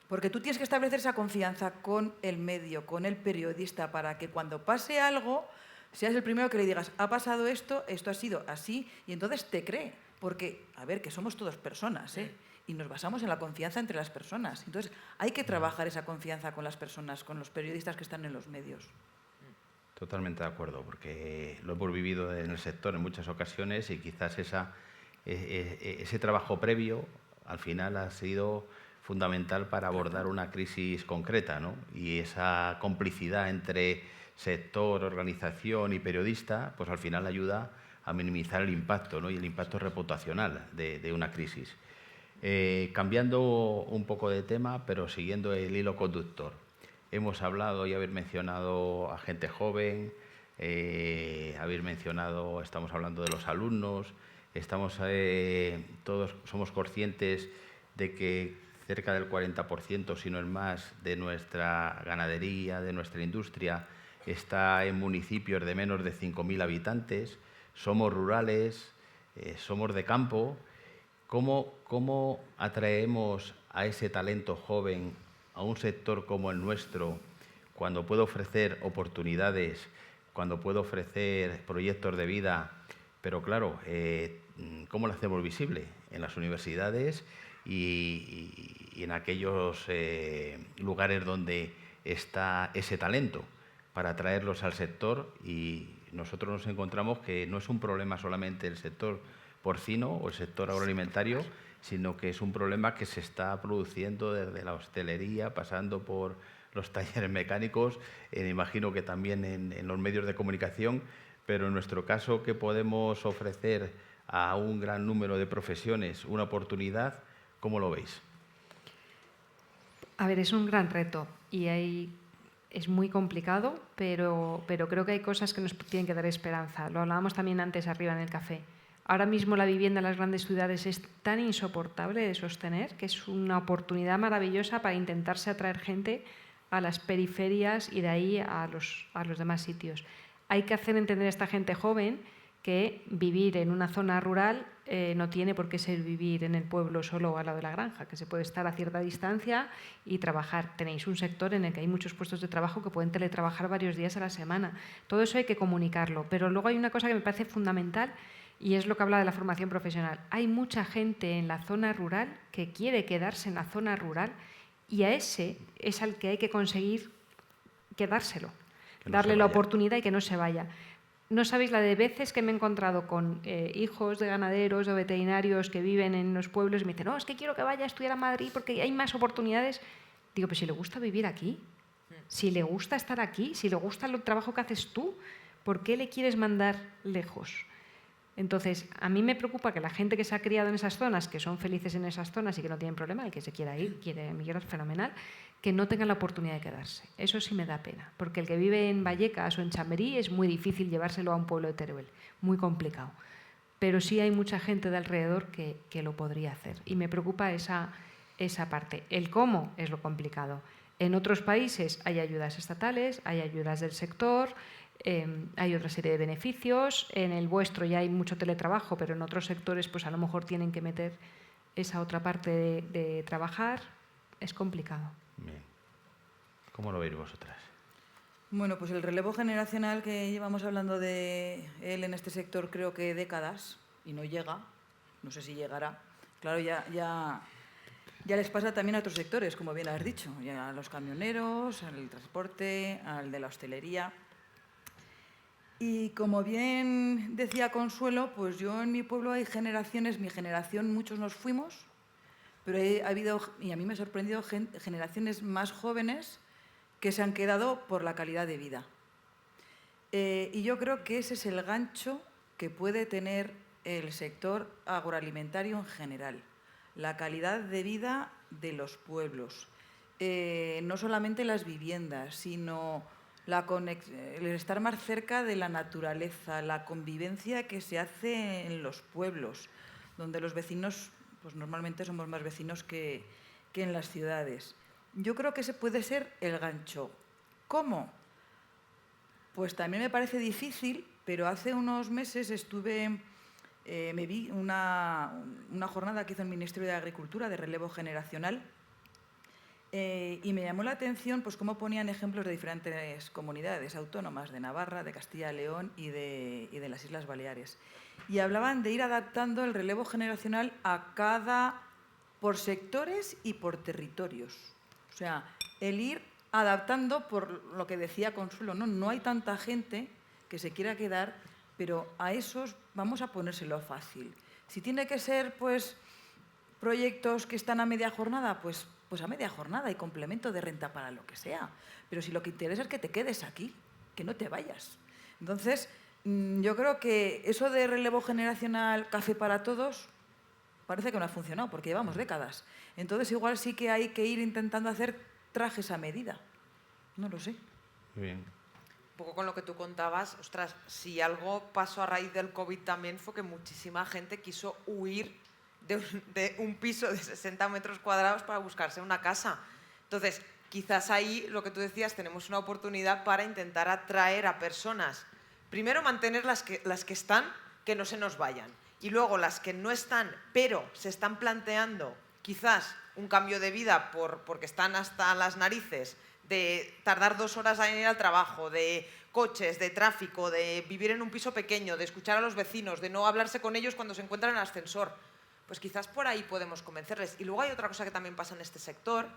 Porque tú tienes que establecer esa confianza con el medio, con el periodista, para que cuando pase algo, seas el primero que le digas, ha pasado esto, esto ha sido así, y entonces te cree. Porque, a ver, que somos todos personas, ¿eh? Y nos basamos en la confianza entre las personas. Entonces, hay que trabajar esa confianza con las personas, con los periodistas que están en los medios. Totalmente de acuerdo, porque lo hemos vivido en el sector en muchas ocasiones y quizás ese trabajo previo al final ha sido fundamental para abordar una crisis concreta, ¿no? Y esa complicidad entre sector, organización y periodista, pues al final ayuda a minimizar el impacto, ¿no? Y el impacto reputacional de una crisis. Cambiando un poco de tema, pero siguiendo el hilo conductor. Hemos hablado y habéis mencionado a gente joven, habéis mencionado, estamos hablando de los alumnos, todos somos conscientes de que cerca del 40%, si no es más, de nuestra ganadería, de nuestra industria, está en municipios de menos de 5.000 habitantes, somos rurales, somos de campo. ¿Cómo atraemos a ese talento joven a un sector como el nuestro, cuando puede ofrecer oportunidades, cuando puede ofrecer proyectos de vida? Pero claro, ¿cómo lo hacemos visible? En las universidades y en aquellos lugares donde está ese talento, para atraerlos al sector. Y nosotros nos encontramos que no es un problema solamente el sector porcino o el sector agroalimentario, sino que es un problema que se está produciendo desde la hostelería, pasando por los talleres mecánicos, me imagino que también en los medios de comunicación, pero en nuestro caso, que podemos ofrecer a un gran número de profesiones una oportunidad, ¿cómo lo veis? A ver, es un gran reto y es muy complicado, pero creo que hay cosas que nos tienen que dar esperanza. Lo hablábamos también antes arriba en el café. Ahora mismo la vivienda en las grandes ciudades es tan insoportable de sostener que es una oportunidad maravillosa para intentarse atraer gente a las periferias y de ahí a los demás sitios. Hay que hacer entender a esta gente joven que vivir en una zona rural no tiene por qué ser vivir en el pueblo solo al lado de la granja, que se puede estar a cierta distancia y trabajar. Tenéis un sector en el que hay muchos puestos de trabajo que pueden teletrabajar varios días a la semana. Todo eso hay que comunicarlo, pero luego hay una cosa que me parece fundamental y es lo que habla de la formación profesional. Hay mucha gente en la zona rural que quiere quedarse en la zona rural y a ese es al que hay que conseguir quedárselo, darle la oportunidad y que no se vaya. No sabéis la de veces que me he encontrado con hijos de ganaderos o veterinarios que viven en los pueblos y me dicen, no, es que quiero que vaya a estudiar a Madrid porque hay más oportunidades. Digo, pues si le gusta vivir aquí, si le gusta estar aquí, si le gusta el trabajo que haces tú, ¿por qué le quieres mandar lejos? Entonces, a mí me preocupa que la gente que se ha criado en esas zonas, que son felices en esas zonas y que no tienen problema, el que se quiera ir, quiere emigrar, fenomenal, que no tengan la oportunidad de quedarse. Eso sí me da pena, porque el que vive en Vallecas o en Chamberí es muy difícil llevárselo a un pueblo de Teruel, muy complicado. Pero sí hay mucha gente de alrededor que lo podría hacer. Y me preocupa esa parte. El cómo es lo complicado. En otros países hay ayudas estatales, hay ayudas del sector, hay otra serie de beneficios. En el vuestro ya hay mucho teletrabajo, pero en otros sectores pues a lo mejor tienen que meter esa otra parte de trabajar. Es complicado. Bien. ¿Cómo lo veis vosotras? Bueno, pues el relevo generacional que llevamos hablando de él en este sector creo que décadas y no llega, no sé si llegará. Claro, ya les pasa también a otros sectores, como bien has dicho, ya a los camioneros, al transporte, al de la hostelería. Y como bien decía Consuelo, pues yo en mi pueblo hay generaciones, mi generación muchos nos fuimos, pero ha habido, y a mí me ha sorprendido, generaciones más jóvenes que se han quedado por la calidad de vida. Y yo creo que ese es el gancho que puede tener el sector agroalimentario en general, la calidad de vida de los pueblos. No solamente las viviendas, sino el estar más cerca de la naturaleza, la convivencia que se hace en los pueblos, donde los vecinos pues normalmente somos más vecinos que en las ciudades. Yo creo que ese puede ser el gancho. ¿Cómo? Pues también me parece difícil, pero hace unos meses me vi una jornada que hizo el Ministerio de Agricultura de relevo generacional y me llamó la atención pues cómo ponían ejemplos de diferentes comunidades autónomas de Navarra, de Castilla y León y de las Islas Baleares. Y hablaban de ir adaptando el relevo generacional por sectores y por territorios. O sea, el ir adaptando por lo que decía Consuelo, no hay tanta gente que se quiera quedar, pero a esos vamos a ponérselo fácil. Si tiene que ser pues proyectos que están a media jornada, pues a media jornada y complemento de renta para lo que sea. Pero si lo que interesa es que te quedes aquí, que no te vayas. Entonces, yo creo que eso de relevo generacional, café para todos, parece que no ha funcionado, porque llevamos décadas. Entonces, igual sí que hay que ir intentando hacer trajes a medida. No lo sé. Muy bien. Un poco con lo que tú contabas, ostras, si algo pasó a raíz del COVID también fue que muchísima gente quiso huir de un piso de 60 metros cuadrados para buscarse una casa. Entonces, quizás ahí, lo que tú decías, tenemos una oportunidad para intentar atraer a personas. Primero, mantener las que están, que no se nos vayan. Y luego las que no están, pero se están planteando quizás un cambio de vida porque están hasta las narices de tardar 2 horas en ir al trabajo, de coches, de tráfico, de vivir en un piso pequeño, de escuchar a los vecinos, de no hablarse con ellos cuando se encuentran en el ascensor. Pues quizás por ahí podemos convencerles. Y luego hay otra cosa que también pasa en este sector,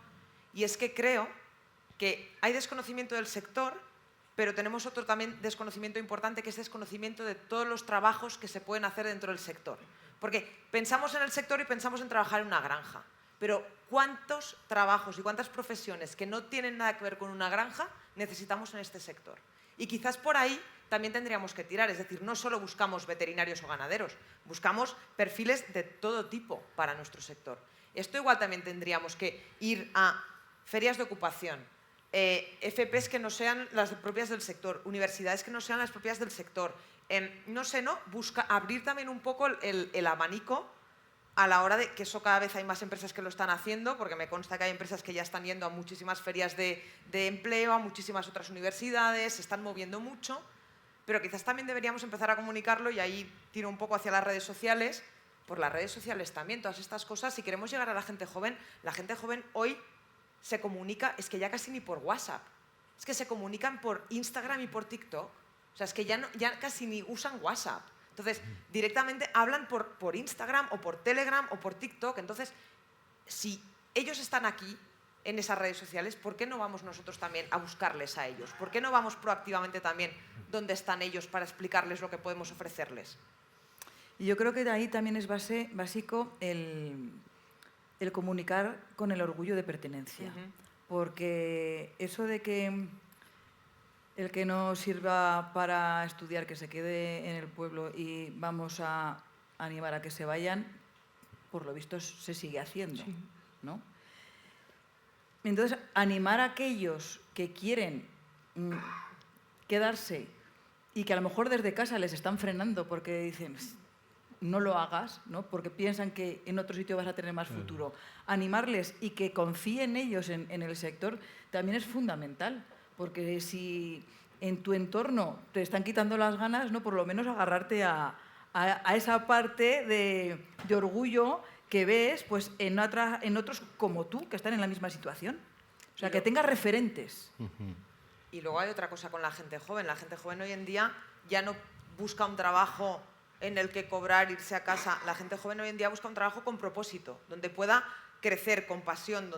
y es que creo que hay desconocimiento del sector, pero tenemos otro también desconocimiento importante, que es desconocimiento de todos los trabajos que se pueden hacer dentro del sector. Porque pensamos en el sector y pensamos en trabajar en una granja, pero ¿cuántos trabajos y cuántas profesiones que no tienen nada que ver con una granja necesitamos en este sector? Y quizás por ahí también tendríamos que tirar, es decir, no solo buscamos veterinarios o ganaderos, buscamos perfiles de todo tipo para nuestro sector. Esto igual también tendríamos que ir a ferias de ocupación, FPs que no sean las propias del sector, universidades que no sean las propias del sector. No sé, ¿no? Abrir también un poco el abanico a la hora de que eso cada vez hay más empresas que lo están haciendo, porque me consta que hay empresas que ya están yendo a muchísimas ferias de empleo, a muchísimas otras universidades, se están moviendo mucho, pero quizás también deberíamos empezar a comunicarlo, y ahí tiro un poco hacia las redes sociales, por las redes sociales también, todas estas cosas. Si queremos llegar a la gente joven hoy se comunica, es que ya casi ni por WhatsApp, es que se comunican por Instagram y por TikTok. O sea, es que ya casi ni usan WhatsApp. Entonces, directamente hablan por Instagram o por Telegram o por TikTok. Entonces, si ellos están aquí, en esas redes sociales, ¿por qué no vamos nosotros también a buscarles a ellos? ¿Por qué no vamos proactivamente también donde están ellos para explicarles lo que podemos ofrecerles? Y yo creo que de ahí también es básico el comunicar con el orgullo de pertenencia. Porque eso de que el que no sirva para estudiar, que se quede en el pueblo y vamos a animar a que se vayan, por lo visto se sigue haciendo, Sí. ¿no? Entonces, animar a aquellos que quieren quedarse y que a lo mejor desde casa les están frenando porque dicen no lo hagas, ¿no? Porque piensan que en otro sitio vas a tener más futuro. Animarles y que confíen ellos en el sector también es fundamental, porque si en tu entorno te están quitando las ganas, ¿no? Por lo menos agarrarte a esa parte de orgullo que ves pues, en otros como tú, que están en la misma situación. O sea, que tengas referentes. Y luego hay otra cosa con la gente joven. La gente joven hoy en día ya no busca un trabajo en el que cobrar, irse a casa. La gente joven hoy en día busca un trabajo con propósito, donde pueda crecer con pasión,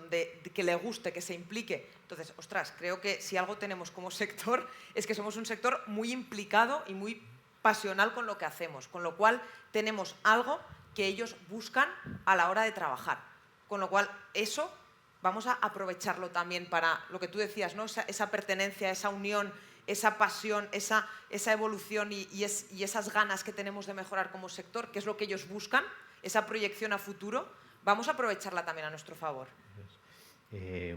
que le guste, que se implique. Entonces, ostras, creo que si algo tenemos como sector es que somos un sector muy implicado y muy pasional con lo que hacemos, con lo cual tenemos algo que ellos buscan a la hora de trabajar. Con lo cual, eso vamos a aprovecharlo también para lo que tú decías, ¿no? Esa pertenencia, esa unión, esa pasión, esa evolución y esas ganas que tenemos de mejorar como sector, que es lo que ellos buscan, esa proyección a futuro, vamos a aprovecharla también a nuestro favor.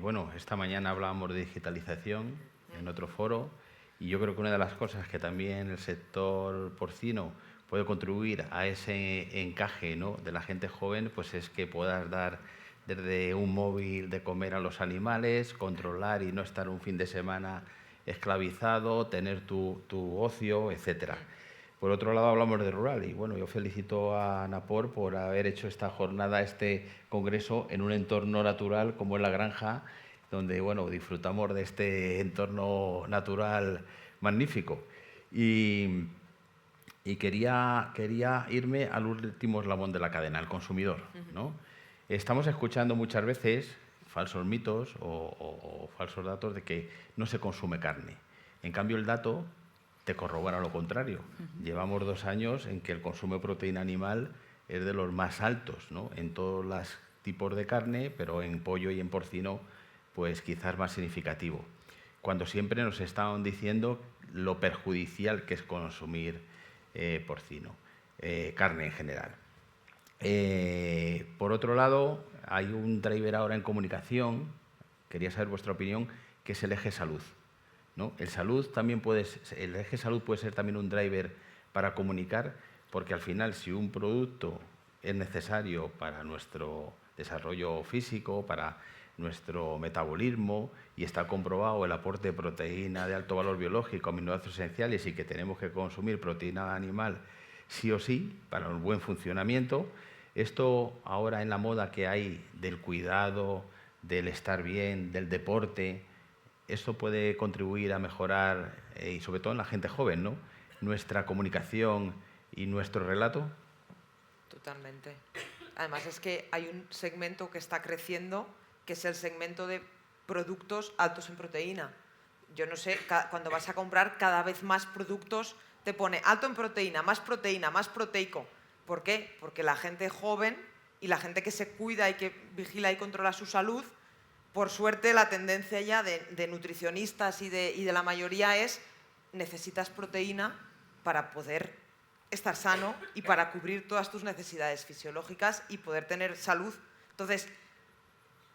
Bueno, esta mañana hablábamos de digitalización en otro foro y yo creo que una de las cosas que también el sector porcino puede contribuir a ese encaje, ¿no?, de la gente joven, pues es que puedas dar desde un móvil de comer a los animales, controlar y no estar un fin de semana esclavizado, tener tu ocio, etcétera. Por otro lado, hablamos de rural y bueno, yo felicito a Napor por haber hecho esta jornada, este congreso en un entorno natural como es la granja, donde bueno, disfrutamos de este entorno natural magnífico. Y quería irme al último eslabón de la cadena, el consumidor, ¿no? Estamos escuchando muchas veces falsos mitos o falsos datos de que no se consume carne. En cambio, el dato te corrobora lo contrario. Llevamos 2 años en que el consumo de proteína animal es de los más altos, ¿no?, en todos los tipos de carne, pero en pollo y en porcino, pues quizás más significativo. Cuando siempre nos estaban diciendo lo perjudicial que es consumir porcino, carne en general. Por otro lado, hay un driver ahora en comunicación, quería saber vuestra opinión, que es el eje salud, ¿no? El eje salud puede ser también un driver para comunicar, porque al final si un producto es necesario para nuestro desarrollo físico, para nuestro metabolismo y está comprobado el aporte de proteína de alto valor biológico, aminoácidos esenciales y que tenemos que consumir proteína animal sí o sí para un buen funcionamiento, esto ahora en la moda que hay del cuidado, del estar bien, del deporte, esto puede contribuir a mejorar, y sobre todo en la gente joven, ¿no?, nuestra comunicación y nuestro relato. Totalmente. Además es que hay un segmento que está creciendo, que es el segmento de productos altos en proteína. Yo no sé, cuando vas a comprar cada vez más productos te pone alto en proteína, más proteico. ¿Por qué? Porque la gente joven y la gente que se cuida y que vigila y controla su salud, por suerte la tendencia ya de nutricionistas y de la mayoría es necesitas proteína para poder estar sano y para cubrir todas tus necesidades fisiológicas y poder tener salud. Entonces,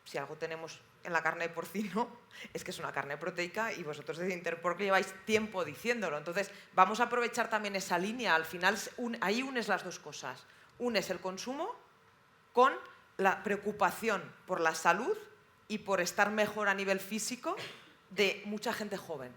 si algo tenemos en la carne de porcino es que es una carne proteica y vosotros desde Interporc lleváis tiempo diciéndolo. Entonces, vamos a aprovechar también esa línea. Al final, ahí unes las dos cosas. Unes el consumo con la preocupación por la salud y por estar mejor a nivel físico de mucha gente joven,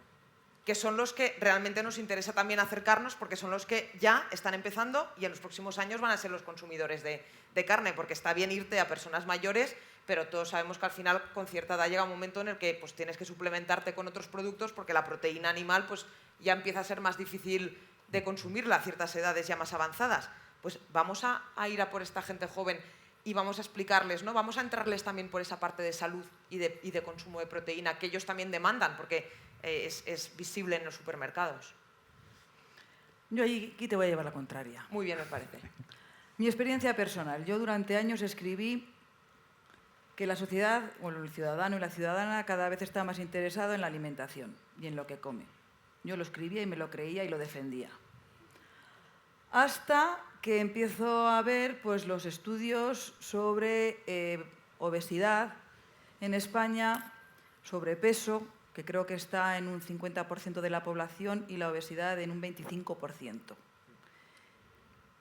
que son los que realmente nos interesa también acercarnos porque son los que ya están empezando y en los próximos años van a ser los consumidores de carne, porque está bien irte a personas mayores, pero todos sabemos que al final con cierta edad llega un momento en el que pues, tienes que suplementarte con otros productos porque la proteína animal pues, ya empieza a ser más difícil de consumirla a ciertas edades ya más avanzadas. Pues vamos a ir a por esta gente joven y vamos a explicarles, ¿no? Vamos a entrarles también por esa parte de salud y de consumo de proteína que ellos también demandan, porque es visible en los supermercados. Yo aquí te voy a llevar la contraria. Muy bien, me parece. Mi experiencia personal. Yo durante años escribí que la sociedad, o el ciudadano y la ciudadana cada vez está más interesado en la alimentación y en lo que come. Yo lo escribía y me lo creía y lo defendía. Hasta que empiezo a ver pues, los estudios sobre obesidad en España, sobrepeso, que creo que está en un 50% de la población, y la obesidad en un 25%.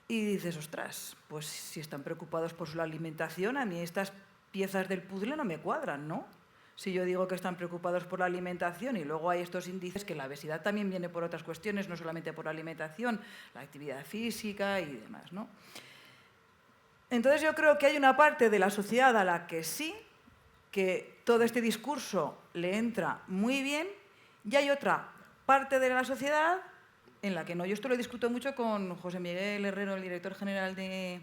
Y dices, ostras, pues si están preocupados por su alimentación, a mí estas piezas del puzzle no me cuadran, ¿no? Si yo digo que están preocupados por la alimentación y luego hay estos índices que la obesidad también viene por otras cuestiones, no solamente por la alimentación, la actividad física y demás, ¿no? Entonces yo creo que hay una parte de la sociedad a la que sí, que todo este discurso le entra muy bien, y hay otra parte de la sociedad en la que no. Yo esto lo discuto mucho con José Miguel Herrero, el director general de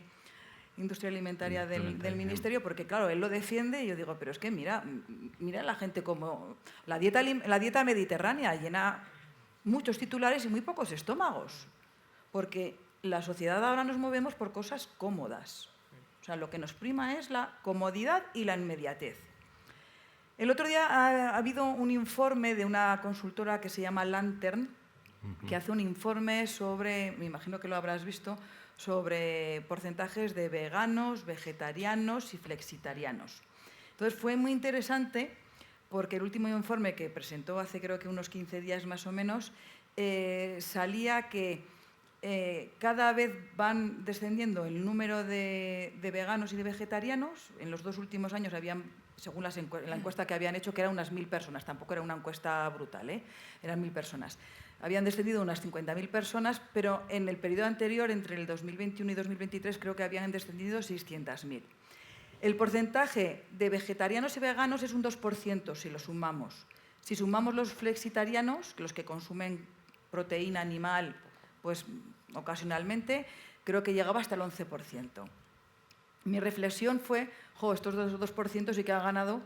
Industria Alimentaria del Ministerio, porque claro, él lo defiende y yo digo, pero es que mira la gente como... La dieta mediterránea llena muchos titulares y muy pocos estómagos, porque la sociedad ahora nos movemos por cosas cómodas. O sea, lo que nos prima es la comodidad y la inmediatez. El otro día ha habido un informe de una consultora que se llama Lantern, que hace un informe sobre, me imagino que lo habrás visto, sobre porcentajes de veganos, vegetarianos y flexitarianos. Entonces fue muy interesante porque el último informe que presentó hace creo que unos 15 días más o menos, salía que cada vez van descendiendo el número de veganos y de vegetarianos. En los 2 últimos años habían, según la encuesta que habían hecho, que eran unas 1.000 personas, tampoco era una encuesta brutal, eran 1.000 personas. Habían descendido unas 50.000 personas, pero en el periodo anterior, entre el 2021 y 2023, creo que habían descendido 600.000. El porcentaje de vegetarianos y veganos es un 2% si lo sumamos. Si sumamos los flexitarianos, los que consumen proteína animal, pues ocasionalmente, creo que llegaba hasta el 11%. Mi reflexión fue, estos 2% sí que han ganado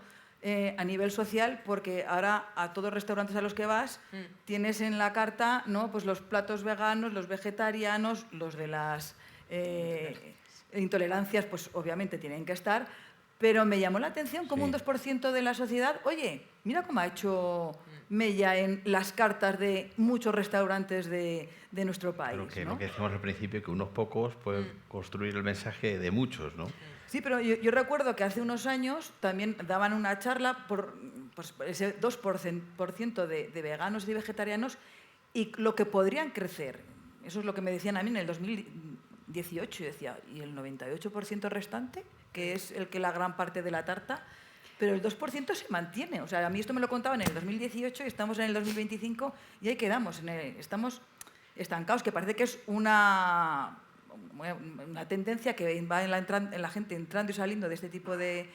a nivel social, porque ahora a todos los restaurantes a los que vas tienes en la carta, ¿no?, pues los platos veganos, los vegetarianos, los de las intolerancias, pues obviamente tienen que estar, pero me llamó la atención como un 2% de la sociedad, oye, mira cómo ha hecho mella en las cartas de muchos restaurantes de nuestro país. Pero que ¿no? lo que decíamos al principio, que unos pocos pueden construir el mensaje de muchos, ¿no? Sí, pero yo recuerdo que hace unos años también daban una charla por pues, ese 2% de veganos y de vegetarianos y lo que podrían crecer. Eso es lo que me decían a mí en el 2018. Yo decía, ¿y el 98% restante? Que es el que la gran parte de la tarta. Pero el 2% se mantiene. O sea, a mí esto me lo contaban en el 2018 y estamos en el 2025 y ahí quedamos. Estamos estancados, que parece que es una tendencia que va en la gente entrando y saliendo de este tipo de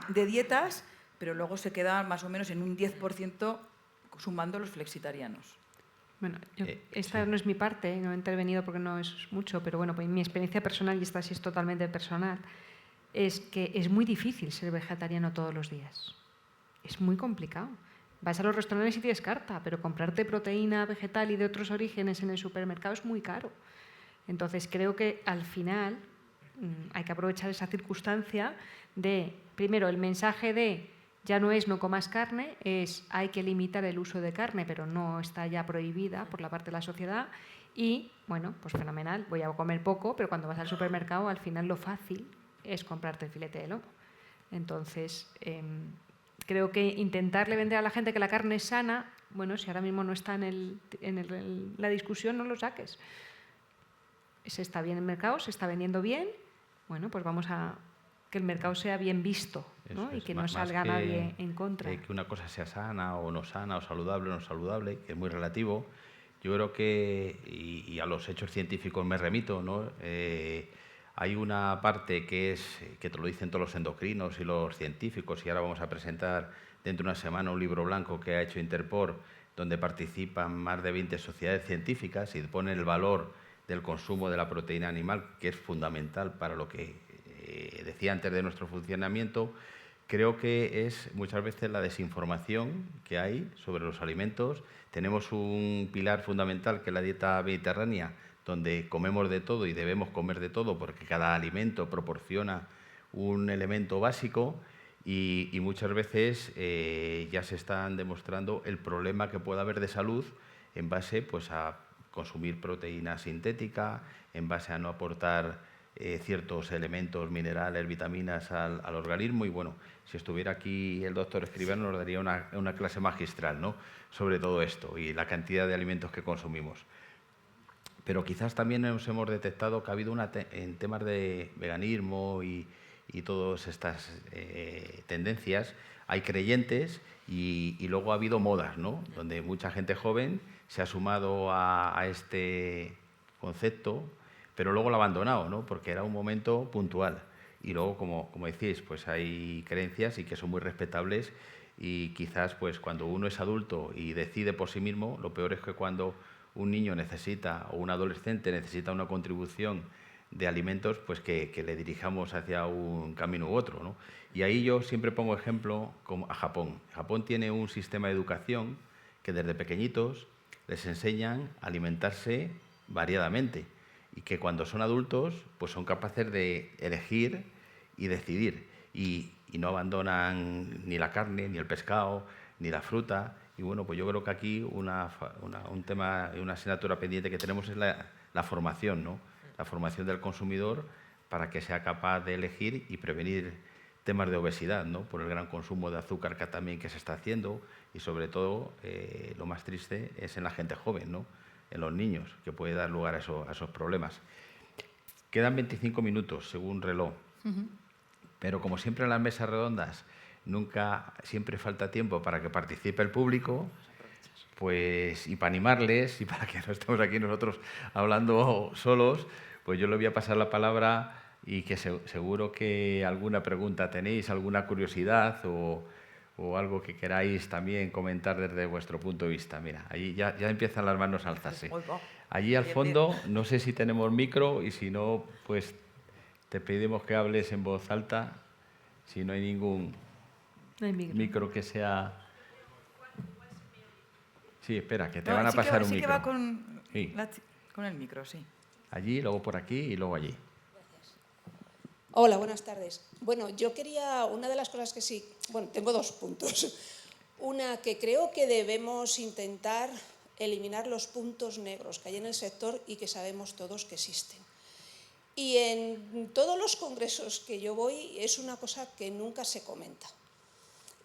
dietas, pero luego se queda más o menos en un 10% sumando los flexitarianos. Bueno, esta no es mi parte, no he intervenido porque no es mucho, pero bueno, pues mi experiencia personal, y esta sí es totalmente personal, es que es muy difícil ser vegetariano todos los días. Es muy complicado. Vas a los restaurantes y tienes carta, pero comprarte proteína vegetal y de otros orígenes en el supermercado es muy caro. Entonces creo que al final hay que aprovechar esa circunstancia de, primero, el mensaje de ya no es no comas carne, es hay que limitar el uso de carne, pero no está ya prohibida por la parte de la sociedad. Y, bueno, pues fenomenal, voy a comer poco, pero cuando vas al supermercado, al final lo fácil es comprarte el filete de lomo. Entonces, creo que intentarle vender a la gente que la carne es sana, bueno, si ahora mismo no está en la discusión, no lo saques. Se está bien en el mercado, se está vendiendo bien, bueno, pues vamos a que el mercado sea bien visto, ¿no? Y que no salga nadie en contra. Que una cosa sea sana, o no saludable, que es muy relativo. Yo creo que, y a los hechos científicos me remito, ¿no? Hay una parte que te lo dicen todos los endocrinos y los científicos, y ahora vamos a presentar dentro de una semana un libro blanco que ha hecho Interpor, donde participan más de 20 sociedades científicas y ponen el valor del consumo de la proteína animal, que es fundamental para lo que decía antes de nuestro funcionamiento. Creo que es muchas veces la desinformación que hay sobre los alimentos. Tenemos un pilar fundamental que es la dieta mediterránea, donde comemos de todo y debemos comer de todo porque cada alimento proporciona un elemento básico, y muchas veces ya se están demostrando el problema que puede haber de salud en base pues, a consumir proteína sintética, en base a no aportar ciertos elementos, minerales, vitaminas al organismo. Y bueno, si estuviera aquí el doctor Escribano nos daría una clase magistral, ¿no?, sobre todo esto y la cantidad de alimentos que consumimos. Pero quizás también nos hemos detectado que ha habido en temas de veganismo y todas estas tendencias, hay creyentes y luego ha habido modas, ¿no?, donde mucha gente joven se ha sumado a este concepto, pero luego lo ha abandonado, ¿no?, porque era un momento puntual. Y luego, como decís, pues hay creencias y que son muy respetables y quizás pues cuando uno es adulto y decide por sí mismo, lo peor es que cuando un niño necesita o un adolescente necesita una contribución de alimentos, pues que le dirijamos hacia un camino u otro, ¿no? Y ahí yo siempre pongo ejemplo como a Japón. Japón tiene un sistema de educación que desde pequeñitos les enseñan a alimentarse variadamente y que cuando son adultos pues son capaces de elegir y decidir y no abandonan ni la carne, ni el pescado, ni la fruta. Y bueno, pues yo creo que aquí un tema, una asignatura pendiente que tenemos es la formación, ¿no?, la formación del consumidor para que sea capaz de elegir y prevenir temas de obesidad, ¿no?, por el gran consumo de azúcar que también que se está haciendo y sobre todo lo más triste es en la gente joven, ¿no?, en los niños, que puede dar lugar a esos problemas. Quedan 25 minutos según reloj, pero como siempre en las mesas redondas siempre falta tiempo para que participe el público, pues, y para animarles y para que no estemos aquí nosotros hablando solos, pues yo le voy a pasar la palabra y que seguro que alguna pregunta tenéis, alguna curiosidad o algo que queráis también comentar desde vuestro punto de vista. Mira, allí ya empiezan las manos a alzarse. Allí al fondo, no sé si tenemos micro y si no, pues te pedimos que hables en voz alta, si no hay ningún micro que sea... Sí, espera, que te van a pasar un micro. Sí que va con, sí, con el micro, sí. Allí, luego por aquí y luego allí. Hola, buenas tardes. Bueno, yo quería, una de las cosas que sí, bueno, tengo dos puntos. Una, que creo que debemos intentar eliminar los puntos negros que hay en el sector y que sabemos todos que existen. Y en todos los congresos que yo voy es una cosa que nunca se comenta.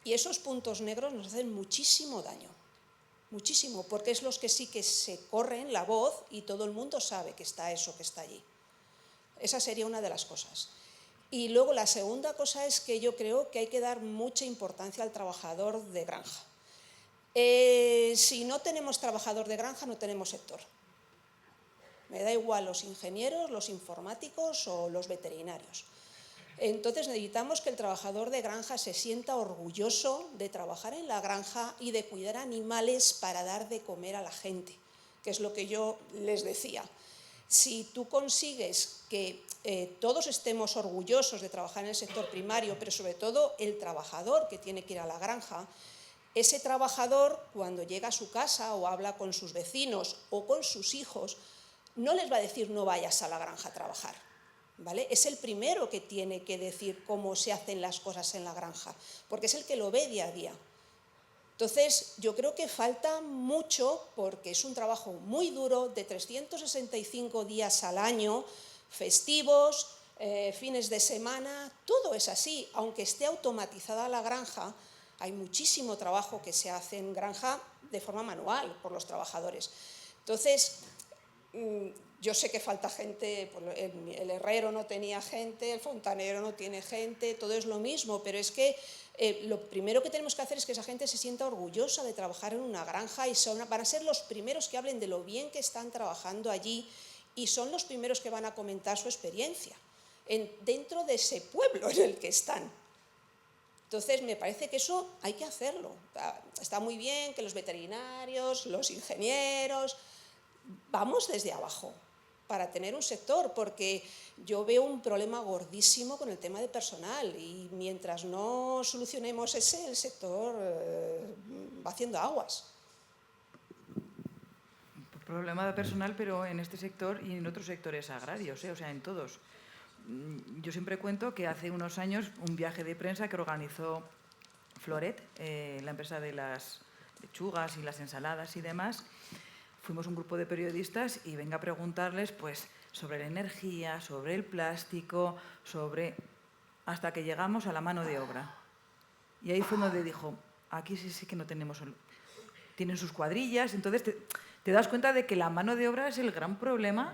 Y esos puntos negros nos hacen muchísimo daño. Muchísimo, porque es los que sí que se corren la voz y todo el mundo sabe que está eso que está allí. Esa sería una de las cosas. Y luego la segunda cosa es que yo creo que hay que dar mucha importancia al trabajador de granja. Si no tenemos trabajador de granja, no tenemos sector. Me da igual los ingenieros, los informáticos o los veterinarios. Entonces necesitamos que el trabajador de granja se sienta orgulloso de trabajar en la granja y de cuidar animales para dar de comer a la gente, que es lo que yo les decía. Si tú consigues que todos estemos orgullosos de trabajar en el sector primario, pero sobre todo el trabajador que tiene que ir a la granja, ese trabajador cuando llega a su casa o habla con sus vecinos o con sus hijos, no les va a decir no vayas a la granja a trabajar, ¿vale? Es el primero que tiene que decir cómo se hacen las cosas en la granja, porque es el que lo ve día a día. Entonces, yo creo que falta mucho porque es un trabajo muy duro de 365 días al año, festivos, fines de semana, todo es así. Aunque esté automatizada la granja, hay muchísimo trabajo que se hace en granja de forma manual por los trabajadores. Entonces, yo sé que falta gente, el herrero no tenía gente, el fontanero no tiene gente, todo es lo mismo, pero es que lo primero que tenemos que hacer es que esa gente se sienta orgullosa de trabajar en una granja y van a ser los primeros que hablen de lo bien que están trabajando allí y son los primeros que van a comentar su experiencia dentro de ese pueblo en el que están. Entonces, me parece que eso hay que hacerlo. Está muy bien que los veterinarios, los ingenieros, vamos desde abajo para tener un sector, porque yo veo un problema gordísimo con el tema de personal y mientras no solucionemos ese, el sector va haciendo aguas. Problema de personal, pero en este sector y en otros sectores agrarios, o sea, en todos. yo siempre cuento que hace unos años un viaje de prensa que organizó Floret, la empresa de las lechugas y las ensaladas y demás, fuimos un grupo de periodistas y venga a preguntarles pues, sobre la energía, sobre el plástico, hasta que llegamos a la mano de obra. Y ahí fue donde dijo, aquí sí que no tenemos... Tienen sus cuadrillas, entonces te das cuenta de que la mano de obra es el gran problema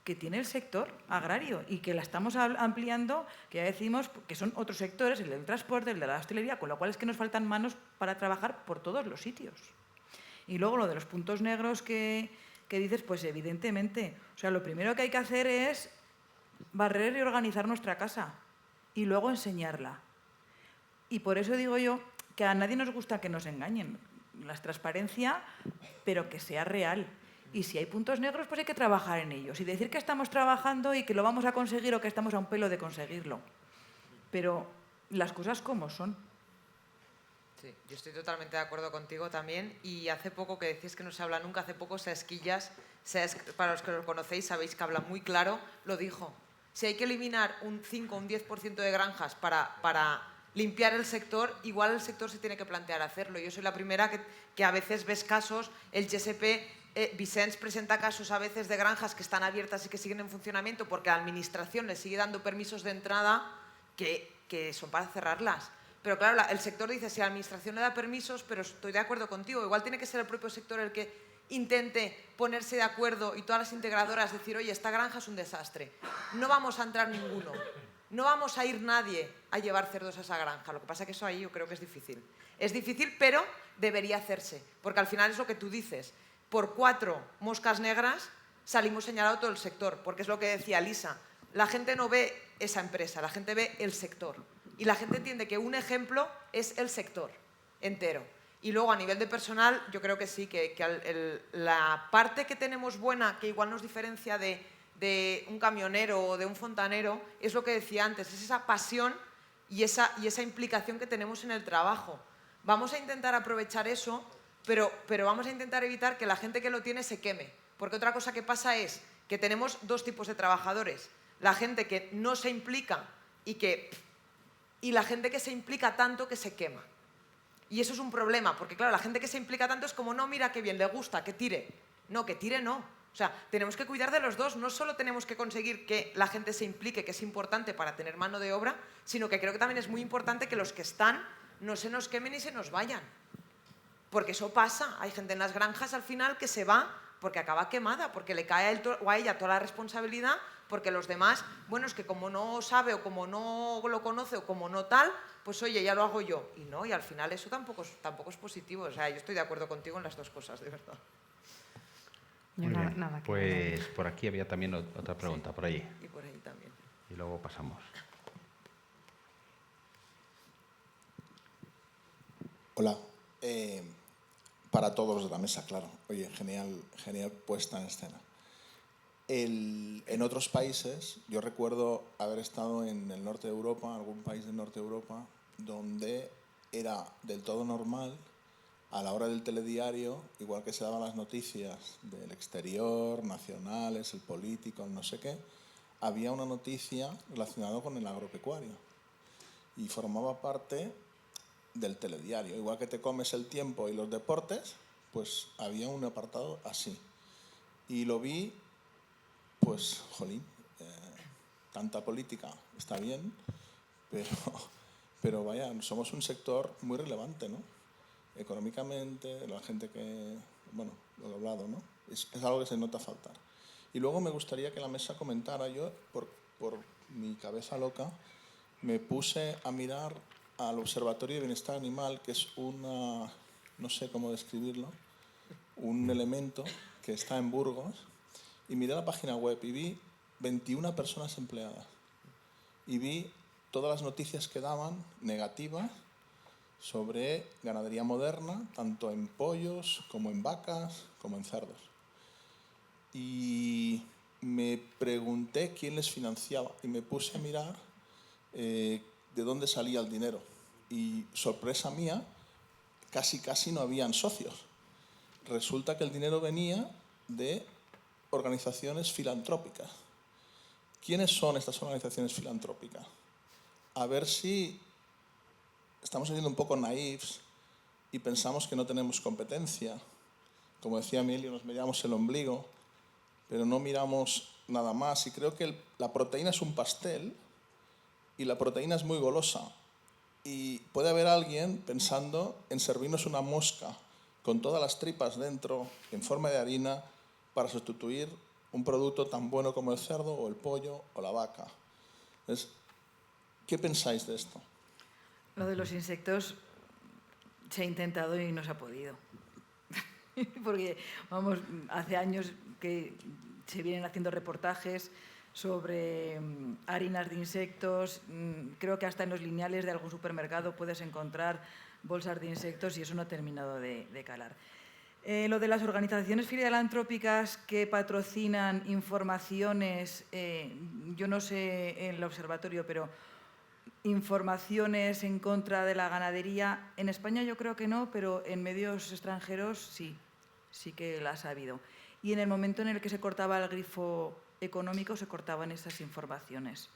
que tiene el sector agrario y que la estamos ampliando, que ya decimos que son otros sectores, el del transporte, el de la hostelería, con lo cual es que nos faltan manos para trabajar por todos los sitios. Y luego lo de los puntos negros que dices, pues evidentemente, o sea, lo primero que hay que hacer es barrer y organizar nuestra casa y luego enseñarla. Y por eso digo yo que a nadie nos gusta que nos engañen. La transparencia, pero que sea real. Y si hay puntos negros, pues hay que trabajar en ellos. Y decir que estamos trabajando y que lo vamos a conseguir o que estamos a un pelo de conseguirlo. Pero las cosas como son. Sí, yo estoy totalmente de acuerdo contigo también. Y hace poco, que decís que no se habla nunca, hace poco Saesquillas, para los que lo conocéis, sabéis que habla muy claro, lo dijo. Si hay que eliminar un 5 o un 10% de granjas para limpiar el sector, igual el sector se tiene que plantear hacerlo. Yo soy la primera que a veces ves casos, el GSP, Vicens presenta casos a veces de granjas que están abiertas y que siguen en funcionamiento porque la administración les sigue dando permisos de entrada que son para cerrarlas. Pero claro, el sector dice, si la administración le da permisos, pero estoy de acuerdo contigo, igual tiene que ser el propio sector el que intente ponerse de acuerdo y todas las integradoras decir, oye, esta granja es un desastre, no vamos a entrar ninguno. No vamos a ir nadie a llevar cerdos a esa granja. Lo que pasa es que eso ahí yo creo que es difícil. Es difícil, pero debería hacerse. Porque al final es lo que tú dices. Por 4 moscas negras salimos señalado todo el sector. Porque es lo que decía Lisa. La gente no ve esa empresa, la gente ve el sector. Y la gente entiende que un ejemplo es el sector entero. Y luego a nivel de personal, yo creo que sí, que la parte que tenemos buena, que igual nos diferencia de un camionero o de un fontanero, es lo que decía antes, es esa pasión y esa implicación que tenemos en el trabajo. Vamos a intentar aprovechar eso, pero vamos a intentar evitar que la gente que lo tiene se queme. Porque otra cosa que pasa es que tenemos 2 tipos de trabajadores. La gente que no se implica y la gente que se implica tanto que se quema. Y eso es un problema, porque claro, la gente que se implica tanto es como, no, mira qué bien, le gusta, que tire. No, que tire no. O sea, tenemos que cuidar de los dos. No solo tenemos que conseguir que la gente se implique, que es importante para tener mano de obra, sino que creo que también es muy importante que los que están no se nos quemen y se nos vayan. Porque eso pasa. Hay gente en las granjas al final que se va porque acaba quemada, porque le cae a él o a ella toda la responsabilidad, porque los demás, bueno, es que como no sabe o como no lo conoce o como no tal, pues oye, ya lo hago yo. Y no, y al final eso tampoco es positivo. O sea, yo estoy de acuerdo contigo en las dos cosas, de verdad. Yo Muy bien. nada que Pues añadir. por aquí había también otra pregunta, por allí. Y por ahí también. Y luego pasamos. Hola. Para todos los de la mesa, claro. Oye, genial puesta en escena. En otros países, yo recuerdo haber estado en el norte de Europa, algún país del norte de Europa, donde era del todo normal, a la hora del telediario, igual que se daban las noticias del exterior, nacionales, el político, el no sé qué, había una noticia relacionada con el agropecuario y formaba parte del telediario. Igual que te comes el tiempo y los deportes, pues había un apartado así. Y lo vi, pues, jolín, tanta política está bien, pero vaya, somos un sector muy relevante, ¿no? Económicamente, la gente que, bueno, lo he hablado, ¿no? Es algo que se nota faltar. Y luego me gustaría que la mesa comentara, yo, por mi cabeza loca, me puse a mirar al Observatorio de Bienestar Animal, que es una, no sé cómo describirlo, un elemento que está en Burgos, y miré la página web y vi 21 personas empleadas. Y vi todas las noticias que daban negativas sobre ganadería moderna, tanto en pollos como en vacas, como en cerdos. Y me pregunté quién les financiaba y me puse a mirar de dónde salía el dinero. Y sorpresa mía, casi no habían socios. Resulta que el dinero venía de organizaciones filantrópicas quiénes son estas organizaciones filantrópicas. A ver si estamos siendo un poco naifs y pensamos que no tenemos competencia. Como decía Emilio, nos miramos el ombligo, pero no miramos nada más. Y creo que la proteína es un pastel y la proteína es muy golosa. Y puede haber alguien pensando en servirnos una mosca con todas las tripas dentro, en forma de harina, para sustituir un producto tan bueno como el cerdo o el pollo o la vaca. Entonces, ¿qué pensáis de esto? Lo de los insectos se ha intentado y no se ha podido. Porque, vamos, hace años que se vienen haciendo reportajes sobre harinas de insectos. Creo que hasta en los lineales de algún supermercado puedes encontrar bolsas de insectos y eso no ha terminado de calar. Lo de las organizaciones filantrópicas que patrocinan informaciones, yo no sé en el observatorio, pero informaciones en contra de la ganadería, en España yo creo que no, pero en medios extranjeros sí que las ha habido. Y en el momento en el que se cortaba el grifo económico, se cortaban esas informaciones.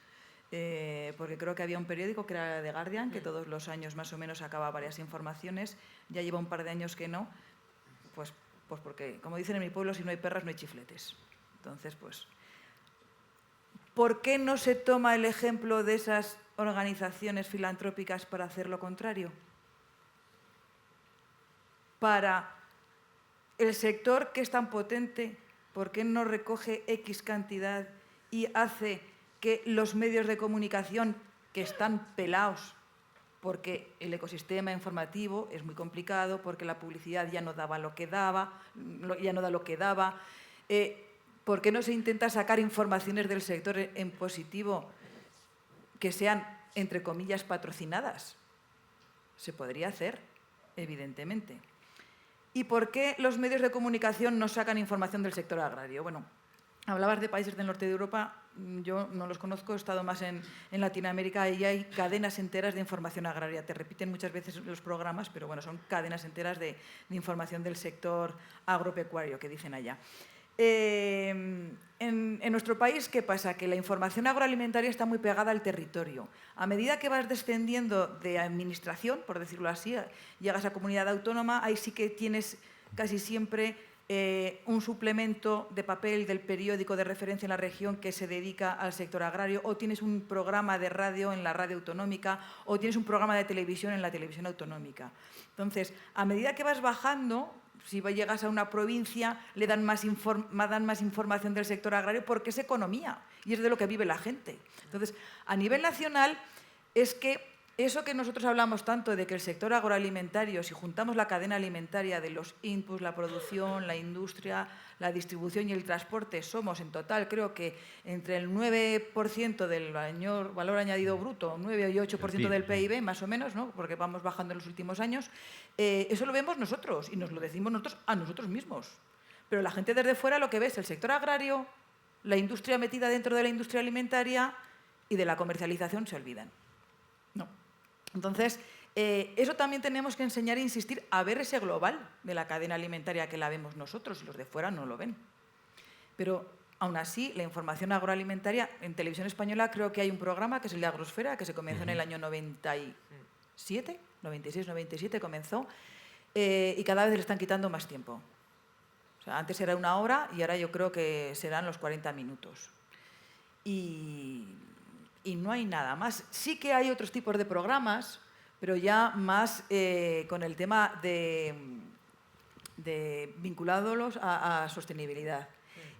Porque creo que había un periódico que era The Guardian, que todos los años más o menos sacaba varias informaciones, ya lleva un par de años que no, pues porque, como dicen en mi pueblo, si no hay perras no hay chifletes. Entonces, pues, ¿por qué no se toma el ejemplo de esas organizaciones filantrópicas para hacer lo contrario? Para el sector que es tan potente, ¿por qué no recoge X cantidad y hace que los medios de comunicación que están pelados, porque el ecosistema informativo es muy complicado, porque la publicidad ya no daba lo que daba, ya no da lo que daba, ¿por qué no se intenta sacar informaciones del sector en positivo que sean, entre comillas, patrocinadas? Se podría hacer, evidentemente. ¿Y por qué los medios de comunicación no sacan información del sector agrario? Bueno, hablabas de países del norte de Europa, yo no los conozco, he estado más en Latinoamérica y hay cadenas enteras de información agraria. Te repiten muchas veces los programas, pero bueno, son cadenas enteras de información del sector agropecuario, que dicen allá. En nuestro país, ¿qué pasa? Que la información agroalimentaria está muy pegada al territorio. A medida que vas descendiendo de administración, por decirlo así, llegas a comunidad autónoma, ahí sí que tienes casi siempre un suplemento de papel del periódico de referencia en la región que se dedica al sector agrario, o tienes un programa de radio en la radio autonómica, o tienes un programa de televisión en la televisión autonómica. Entonces, a medida que vas bajando, si llegas a una provincia, le dan más información del sector agrario porque es economía y es de lo que vive la gente. Entonces, a nivel nacional, es que eso que nosotros hablamos tanto de que el sector agroalimentario, si juntamos la cadena alimentaria de los inputs, la producción, la industria, la distribución y el transporte, somos en total, creo que entre el 9% del valor añadido bruto, 9 y 8% del PIB, más o menos, ¿no? Porque vamos bajando en los últimos años, eso lo vemos nosotros y nos lo decimos nosotros a nosotros mismos. Pero la gente desde fuera lo que ve es el sector agrario, la industria metida dentro de la industria alimentaria y de la comercialización se olvidan. No. Entonces, eso también tenemos que enseñar e insistir a ver ese global de la cadena alimentaria que la vemos nosotros y los de fuera no lo ven. Pero, aún así, la información agroalimentaria, en Televisión Española creo que hay un programa que es el de Agrosfera, que se comenzó en el año 96, 97 comenzó, y cada vez le están quitando más tiempo. O sea, antes era 1 hora y ahora yo creo que serán los 40 minutos. Y no hay nada más. Sí que hay otros tipos de programas, pero ya más con el tema de vinculados a sostenibilidad.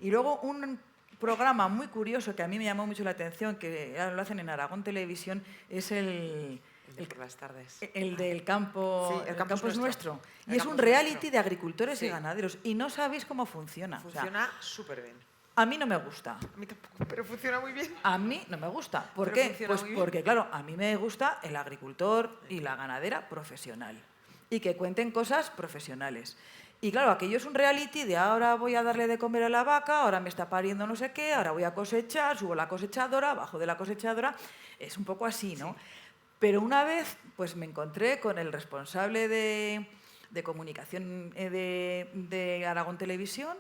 Y luego un programa muy curioso que a mí me llamó mucho la atención, que lo hacen en Aragón Televisión, es el por las tardes. El del campo, Sí, el campo es nuestro. El Y es campo un es reality nuestro. de agricultores Sí. y ganaderos. Y no sabéis cómo funciona. Funciona súper bien. A mí no me gusta. A mí tampoco, pero funciona muy bien. A mí no me gusta. ¿Por Pero qué? funciona Pues muy bien. porque, claro, a mí me gusta el agricultor y la ganadera profesional. Y que cuenten cosas profesionales. Y claro, aquello es un reality de ahora voy a darle de comer a la vaca, ahora me está pariendo no sé qué, ahora voy a cosechar, subo la cosechadora, bajo de la cosechadora. Es un poco así, ¿no? Sí. Pero una vez pues me encontré con el responsable de comunicación de Aragón Televisión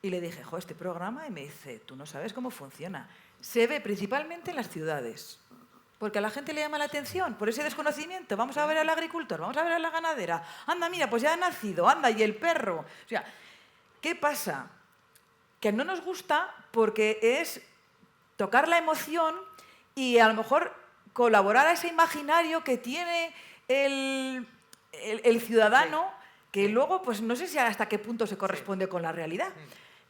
y le dije, jo, este programa, y me dice, tú no sabes cómo funciona. se ve principalmente en las ciudades. Porque a la gente le llama la atención por ese desconocimiento. Vamos a ver al agricultor, vamos a ver a la ganadera. Anda, mira, pues ya ha nacido, anda, y el perro. O sea, ¿qué pasa? Que no nos gusta porque es tocar la emoción y a lo mejor colaborar a ese imaginario que tiene el ciudadano, que luego, pues no sé si hasta qué punto se corresponde con la realidad.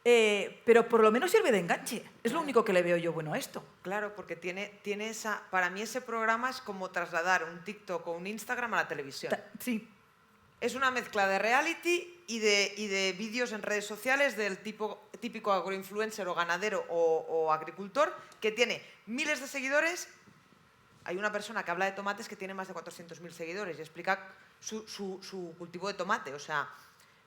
Pero por lo menos sirve de enganche. Es lo único que le veo yo bueno a esto. Claro, porque tiene esa... Para mí ese programa es como trasladar un TikTok o un Instagram a la televisión. Sí. Es una mezcla de reality y de vídeos en redes sociales del típico agroinfluencer o ganadero o agricultor que tiene miles de seguidores. Hay una persona que habla de tomates que tiene más de 400.000 seguidores y explica su cultivo de tomate. O sea,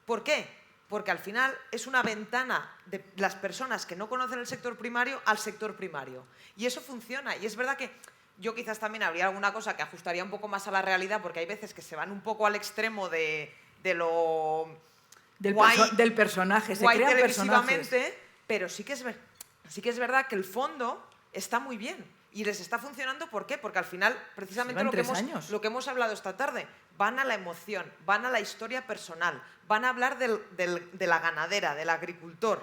¿por qué? Porque al final es una ventana de las personas que no conocen el sector primario al sector primario. Y eso funciona. Y es verdad que yo quizás también habría alguna cosa que ajustaría un poco más a la realidad, porque hay veces que se van un poco al extremo de lo del personaje, se guay crean televisivamente, personajes. pero sí que es verdad que el fondo está muy bien. Y les está funcionando, ¿por qué? Porque al final, precisamente Llevan 3 años. lo que hemos hablado esta tarde, van a la emoción, van a la historia personal, van a hablar de la ganadera, del agricultor,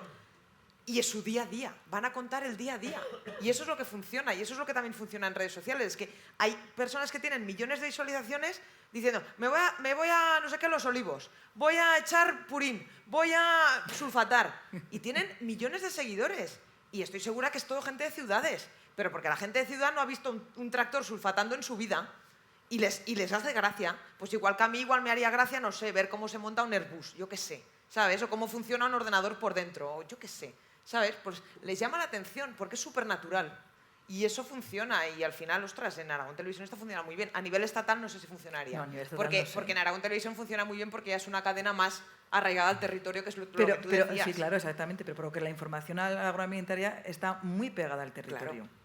y es su día a día, van a contar el día a día. Y eso es lo que funciona, y eso es lo que también funciona en redes sociales, es que hay personas que tienen millones de visualizaciones diciendo, me voy a no sé qué, Los Olivos, voy a echar purín, voy a sulfatar, y tienen millones de seguidores. Y estoy segura que es todo gente de ciudades, pero porque la gente de ciudad no ha visto un tractor sulfatando en su vida y les hace gracia. Pues igual que a mí igual me haría gracia, no sé, ver cómo se monta un Airbus, yo qué sé, ¿sabes? O cómo funciona un ordenador por dentro, o yo qué sé, ¿sabes? Pues les llama la atención porque es súper natural. Y eso funciona y al final, ostras, en Aragón Televisión esto funciona muy bien. A nivel estatal no sé si funcionaría. No, a nivel estatal porque, no sé. porque en Aragón Televisión funciona muy bien porque ya es una cadena más arraigada al territorio, que es lo que tú Pero decías. sí, claro, exactamente. Pero porque la información agroalimentaria está muy pegada al territorio. Claro.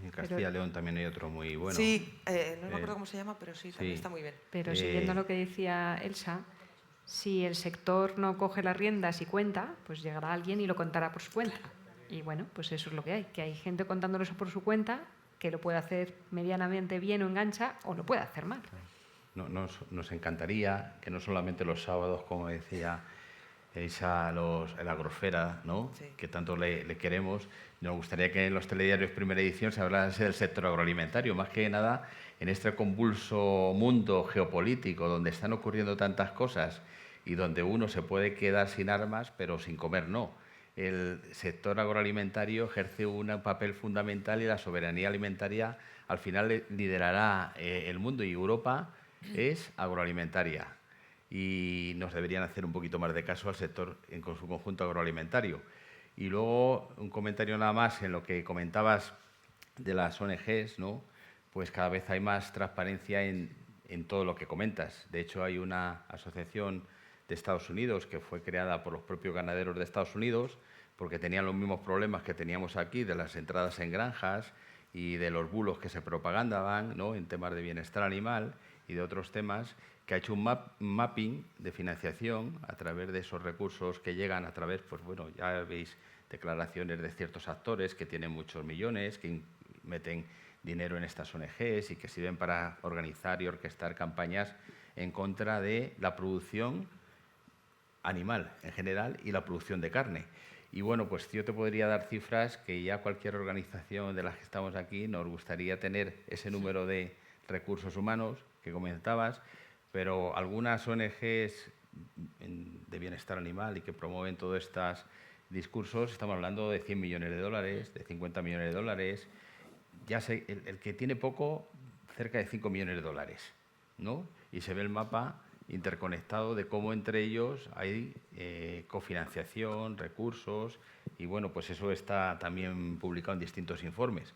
En Castilla y León también hay otro muy bueno. Sí, no me acuerdo cómo se llama, pero sí, también está muy bien. Pero siguiendo lo que decía Elsa, si el sector no coge las riendas y cuenta, pues llegará alguien y lo contará por su cuenta. Y bueno, pues eso es lo que hay gente contándolo eso por su cuenta, que lo puede hacer medianamente bien o engancha, o lo puede hacer mal. Nos encantaría que no solamente los sábados, como decía Elsa, el Agrosfera, ¿no? Sí. Que tanto le queremos, nos gustaría que en los telediarios primera edición se hablase del sector agroalimentario, más que nada en este convulso mundo geopolítico donde están ocurriendo tantas cosas y donde uno se puede quedar sin armas, pero sin comer no. El sector agroalimentario ejerce un papel fundamental y la soberanía alimentaria al final liderará el mundo, y Europa es agroalimentaria. Y nos deberían hacer un poquito más de caso al sector con su conjunto agroalimentario. Y luego un comentario nada más en lo que comentabas de las ONGs, ¿no? Pues cada vez hay más transparencia en todo lo que comentas. De hecho, hay una asociación de Estados Unidos que fue creada por los propios ganaderos de Estados Unidos porque tenían los mismos problemas que teníamos aquí de las entradas en granjas y de los bulos que se propagandaban, ¿no? En temas de bienestar animal y de otros temas, que ha hecho un mapping de financiación a través de esos recursos que llegan a través, pues bueno, ya veis declaraciones de ciertos actores que tienen muchos millones, que meten dinero en estas ONGs y que sirven para organizar y orquestar campañas en contra de la producción animal en general y la producción de carne. Y bueno, pues yo te podría dar cifras que ya cualquier organización de las que estamos aquí nos gustaría tener ese número de recursos humanos que comentabas, pero algunas ONGs de bienestar animal y que promueven todos estos discursos, estamos hablando de 100 millones de dólares, de 50 millones de dólares, ya sé, el que tiene poco, cerca de 5 millones de dólares, ¿no? Y se ve el mapa interconectado de cómo entre ellos hay cofinanciación, recursos, y bueno, pues eso está también publicado en distintos informes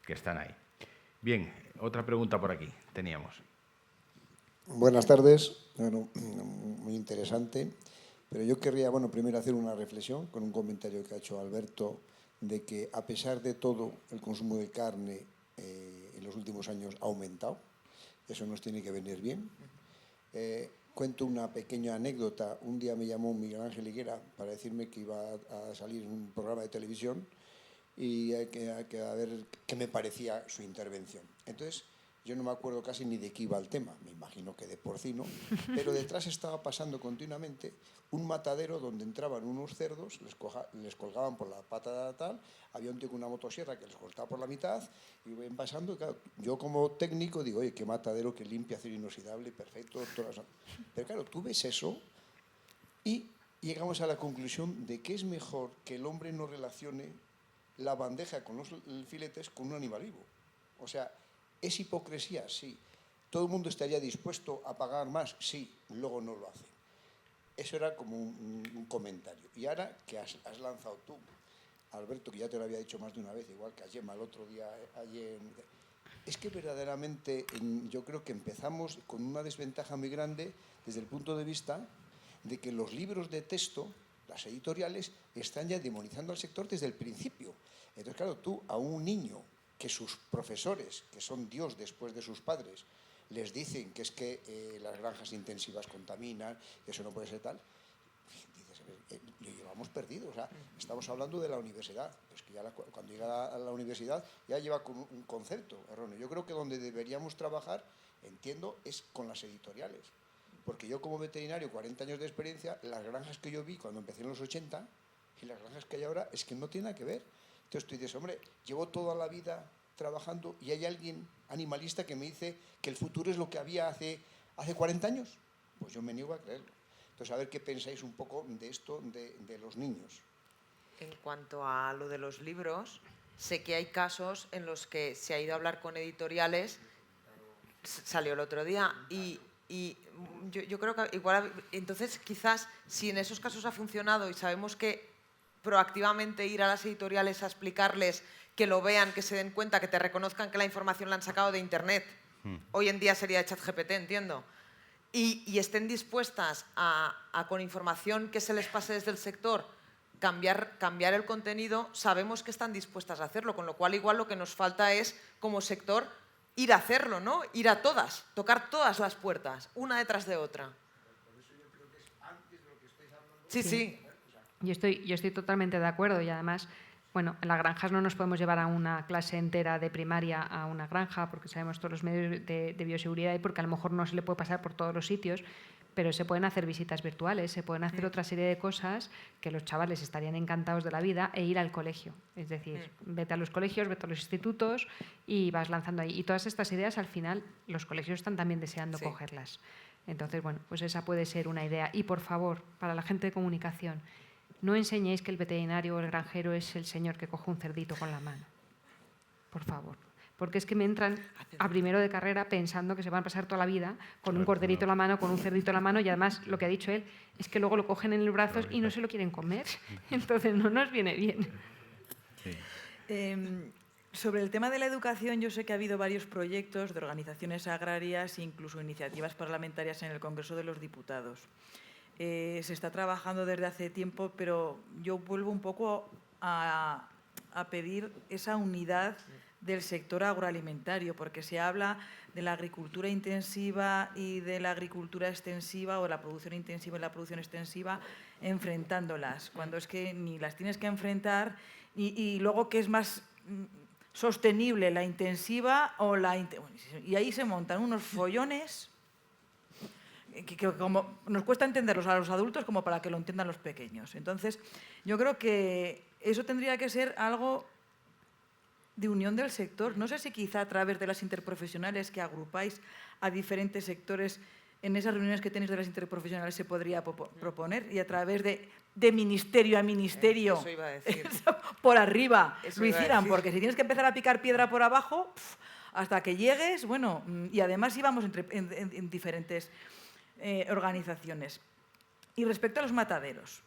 que están ahí. Bien, otra pregunta por aquí teníamos. Buenas tardes. Bueno, muy interesante, pero yo querría, bueno, primero hacer una reflexión con un comentario que ha hecho Alberto, de que a pesar de todo el consumo de carne en los últimos años ha aumentado. Eso nos tiene que venir bien. Cuento una pequeña anécdota. Un día me llamó Miguel Ángel Higuera para decirme que iba a salir en un programa de televisión y a ver qué me parecía su intervención. Entonces, yo no me acuerdo casi ni de qué iba el tema, me imagino que de porcino, pero detrás estaba pasando continuamente un matadero donde entraban unos cerdos, les colgaban por la pata tal, había un tío con una motosierra que les cortaba por la mitad, y iban pasando, y claro, yo como técnico digo, oye, qué matadero, que limpia, acero inoxidable, perfecto, pero claro, tú ves eso y llegamos a la conclusión de que es mejor que el hombre no relacione la bandeja con los filetes con un animal vivo. O sea, ¿es hipocresía? Sí. ¿Todo el mundo estaría dispuesto a pagar más? Sí, luego no lo hacen. Eso era como un comentario. Y ahora que has lanzado tú, Alberto, que ya te lo había dicho más de una vez, igual que a Gemma el otro día, ayer, es que verdaderamente yo creo que empezamos con una desventaja muy grande desde el punto de vista de que los libros de texto, las editoriales, están ya demonizando al sector desde el principio. Entonces, claro, tú a un niño que sus profesores, que son Dios después de sus padres, les dicen que es que las granjas intensivas contaminan, que eso no puede ser tal, dices, lo llevamos perdido. O sea, estamos hablando de la universidad, pues que ya cuando llega a la universidad ya lleva con un concepto erróneo. Yo creo que donde deberíamos trabajar, entiendo, es con las editoriales. Porque yo como veterinario, 40 años de experiencia, las granjas que yo vi cuando empecé en los 80 y las granjas que hay ahora es que no tiene nada que ver. Entonces tú dices, hombre, llevo toda la vida trabajando y hay alguien animalista que me dice que el futuro es lo que había hace 40 años. Pues yo me niego a creerlo. Entonces, a ver qué pensáis un poco de esto de los niños. En cuanto a lo de los libros, sé que hay casos en los que se ha ido a hablar con editoriales, salió el otro día, y yo creo que igual, entonces quizás si en esos casos ha funcionado y sabemos que proactivamente ir a las editoriales a explicarles, que lo vean, que se den cuenta, que te reconozcan que la información la han sacado de internet, hoy en día sería de ChatGPT, entiendo, y estén dispuestas a con información que se les pase desde el sector cambiar el contenido, sabemos que están dispuestas a hacerlo, con lo cual igual lo que nos falta es, como sector, ir a hacerlo, ¿no? Ir a todas, tocar todas las puertas, una detrás de otra. Sí, sí. Yo estoy totalmente de acuerdo y además, bueno, en las granjas no nos podemos llevar a una clase entera de primaria a una granja porque sabemos todos los medios de bioseguridad y porque a lo mejor no se le puede pasar por todos los sitios, pero se pueden hacer visitas virtuales, se pueden hacer otra serie de cosas que los chavales estarían encantados de la vida e ir al colegio. Es decir, vete a los colegios, vete a los institutos y vas lanzando ahí. Y todas estas ideas, al final, los colegios están también deseando cogerlas. Entonces, bueno, pues esa puede ser una idea. Y, por favor, para la gente de comunicación, no enseñéis que el veterinario o el granjero es el señor que coge un cerdito con la mano. Por favor. Porque es que me entran a primero de carrera pensando que se van a pasar toda la vida con un corderito en la mano, con un cerdito en la mano, y además, lo que ha dicho él, es que luego lo cogen en los brazos y no se lo quieren comer. Entonces, no nos viene bien. Sí. Sobre el tema de la educación, yo sé que ha habido varios proyectos de organizaciones agrarias e incluso iniciativas parlamentarias en el Congreso de los Diputados. Se está trabajando desde hace tiempo, pero yo vuelvo un poco a pedir esa unidad del sector agroalimentario, porque se habla de la agricultura intensiva y de la agricultura extensiva, o la producción intensiva y la producción extensiva, enfrentándolas, cuando es que ni las tienes que enfrentar, y luego que es más sostenible la intensiva o y ahí se montan unos follones que como nos cuesta entenderlos a los adultos como para que lo entiendan los pequeños. Entonces, yo creo que eso tendría que ser algo de unión del sector. No sé si quizá a través de las interprofesionales que agrupáis a diferentes sectores, en esas reuniones que tenéis de las interprofesionales se podría proponer, y a través de ministerio a ministerio, eso iba a decir. por arriba, Eso lo iba a hicieran, decir. porque si tienes que empezar a picar piedra por abajo, hasta que llegues, bueno, y además íbamos en diferentes organizaciones. Y respecto a los mataderos,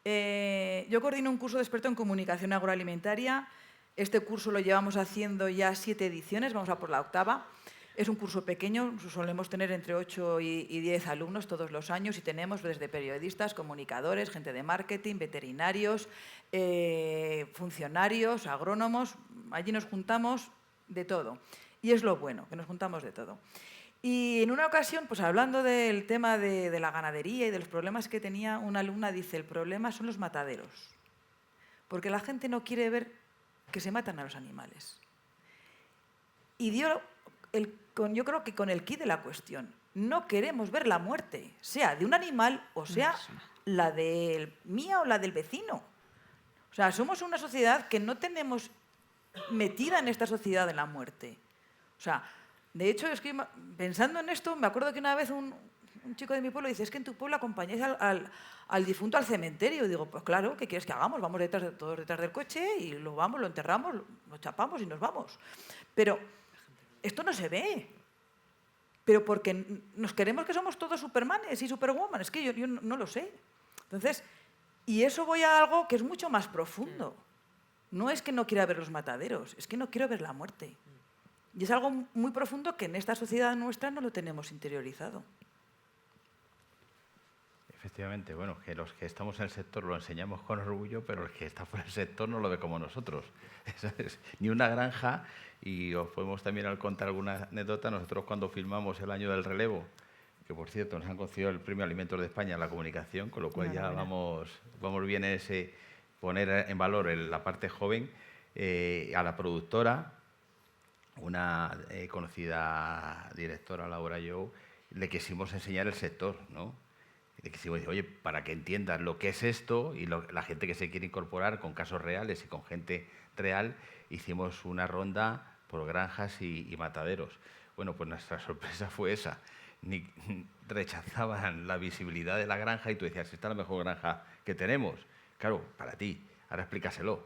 yo coordino un curso de experto en comunicación agroalimentaria. Este curso lo llevamos haciendo ya 7 ediciones, vamos a por la 8ª. Es un curso pequeño, solemos tener entre 8 y 10 alumnos todos los años, y tenemos desde periodistas, comunicadores, gente de marketing, veterinarios, funcionarios, agrónomos. Allí nos juntamos de todo. Y es lo bueno, que nos juntamos de todo. Y en una ocasión, pues hablando del tema de la ganadería y de los problemas que tenía, una alumna dice, el problema son los mataderos. Porque la gente no quiere ver que se matan a los animales. Y yo creo que con el quid de la cuestión, no queremos ver la muerte, sea de un animal o sea la mía o la del vecino. O sea, somos una sociedad que no tenemos metida en esta sociedad de la muerte. O sea, de hecho, es que pensando en esto, me acuerdo que una vez un chico de mi pueblo dice, es que en tu pueblo acompañáis al difunto al cementerio. Y digo, pues claro, ¿qué quieres que hagamos? Vamos todos detrás del coche y lo enterramos, lo chapamos y nos vamos. Pero esto no se ve. Pero porque nos queremos que somos todos supermanes y superwoman. Es que yo no lo sé. Entonces, y eso voy a algo que es mucho más profundo. No es que no quiera ver los mataderos, es que no quiero ver la muerte. Y es algo muy profundo que en esta sociedad nuestra no lo tenemos interiorizado. Efectivamente, bueno, que los que estamos en el sector lo enseñamos con orgullo, pero el que está fuera del sector no lo ve como nosotros. ¿Sabes? Ni una granja, y os podemos también contar alguna anécdota. Nosotros cuando filmamos el año del relevo, que por cierto nos han concedido el Premio Alimentos de España en la comunicación, con lo cual ya vamos bien en ese poner en valor la parte joven, a la productora, una conocida directora, Laura Jou, le quisimos enseñar el sector, ¿no? Le quisimos decir, oye, para que entiendas lo que es esto y la gente que se quiere incorporar con casos reales y con gente real, hicimos una ronda por granjas y mataderos. Bueno, pues nuestra sorpresa fue esa. Rechazaban la visibilidad de la granja y tú decías, esta es la mejor granja que tenemos. Claro, para ti, ahora explícaselo.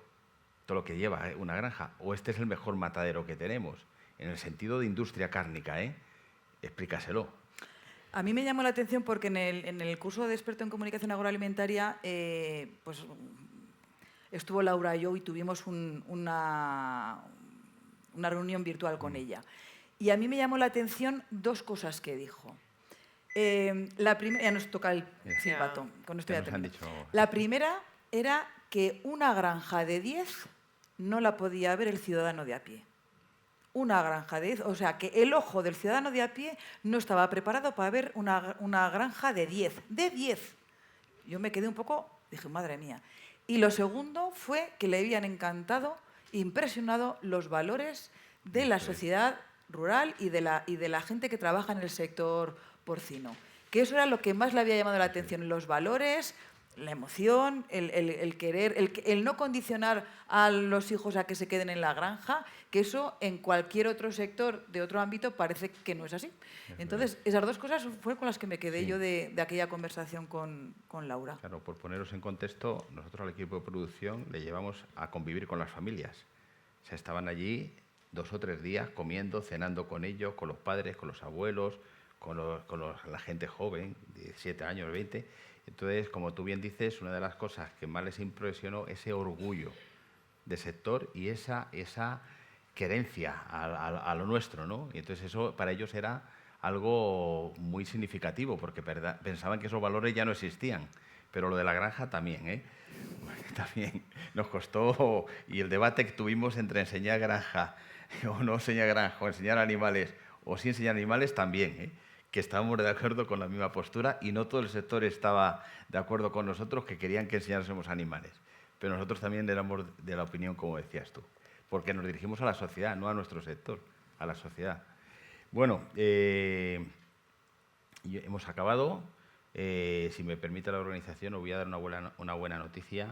Todo lo que lleva una granja, o este es el mejor matadero que tenemos, en el sentido de industria cárnica, explícaselo. A mí me llamó la atención porque en el curso de experto en comunicación agroalimentaria pues, estuvo Laura Jou y tuvimos una reunión virtual con ella. Y a mí me llamó la atención dos cosas que dijo. La primera, ya nos toca el silbato, con esto ya termino. La primera era que una granja de 10 no la podía ver el ciudadano de a pie. Una granja de 10, o sea, que el ojo del ciudadano de a pie no estaba preparado para ver una granja de 10. ¡De 10! Yo me quedé un poco, dije, madre mía. Y lo segundo fue que le habían encantado, impresionado los valores de la sociedad rural y de la gente que trabaja en el sector porcino. Que eso era lo que más le había llamado la atención, los valores, la emoción, el querer, el no condicionar a los hijos a que se queden en la granja, que eso en cualquier otro sector de otro ámbito parece que no es así. Entonces, esas dos cosas fueron con las que me quedé yo de aquella conversación con Laura. Claro, por poneros en contexto, nosotros al equipo de producción le llevamos a convivir con las familias. O sea, estaban allí 2 o 3 días comiendo, cenando con ellos, con los padres, con los abuelos, con la gente joven, 17 años, 20. Entonces, como tú bien dices, una de las cosas que más les impresionó ese orgullo de sector y esa querencia a lo nuestro, ¿no? Y entonces eso para ellos era algo muy significativo, porque pensaban que esos valores ya no existían. Pero lo de la granja también, ¿eh? También nos costó, y el debate que tuvimos entre enseñar granja o no enseñar granja, o enseñar animales o sí enseñar animales también, ¿eh? Que estábamos de acuerdo con la misma postura y no todo el sector estaba de acuerdo con nosotros, que querían que enseñásemos animales. Pero nosotros también éramos de la opinión, como decías tú, porque nos dirigimos a la sociedad, no a nuestro sector, a la sociedad. Bueno, hemos acabado. Si me permite la organización, os voy a dar una buena noticia.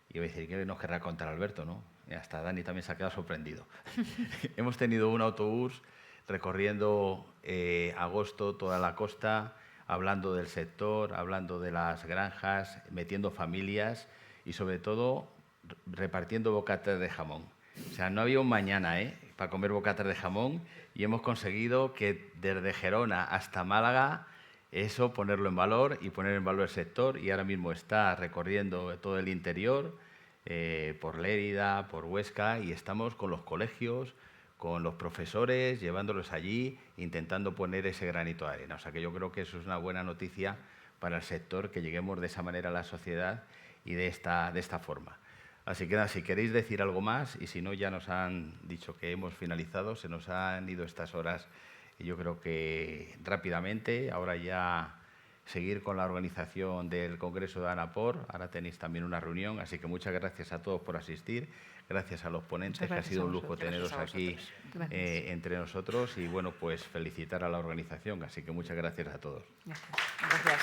Y voy a decir, ¿qué nos querrá contar Alberto, no? Y hasta Dani también se ha quedado sorprendido. Hemos tenido un autobús recorriendo agosto toda la costa, hablando del sector, hablando de las granjas, metiendo familias y sobre todo repartiendo bocatas de jamón. O sea, no había un mañana para comer bocatas de jamón y hemos conseguido que desde Gerona hasta Málaga eso ponerlo en valor y poner en valor el sector, y ahora mismo está recorriendo todo el interior, por Lérida, por Huesca, y estamos con los colegios, con los profesores, llevándolos allí, intentando poner ese granito de arena. O sea que yo creo que eso es una buena noticia para el sector, que lleguemos de esa manera a la sociedad y de esta forma. Así que nada, si queréis decir algo más, y si no, ya nos han dicho que hemos finalizado, se nos han ido estas horas, y yo creo que rápidamente, ahora ya seguir con la organización del Congreso de ANAPOR. Ahora tenéis también una reunión, así que muchas gracias a todos por asistir. Gracias a los ponentes, que ha sido un lujo teneros aquí entre nosotros. Y bueno, pues felicitar a la organización, así que muchas gracias a todos. Gracias. Gracias.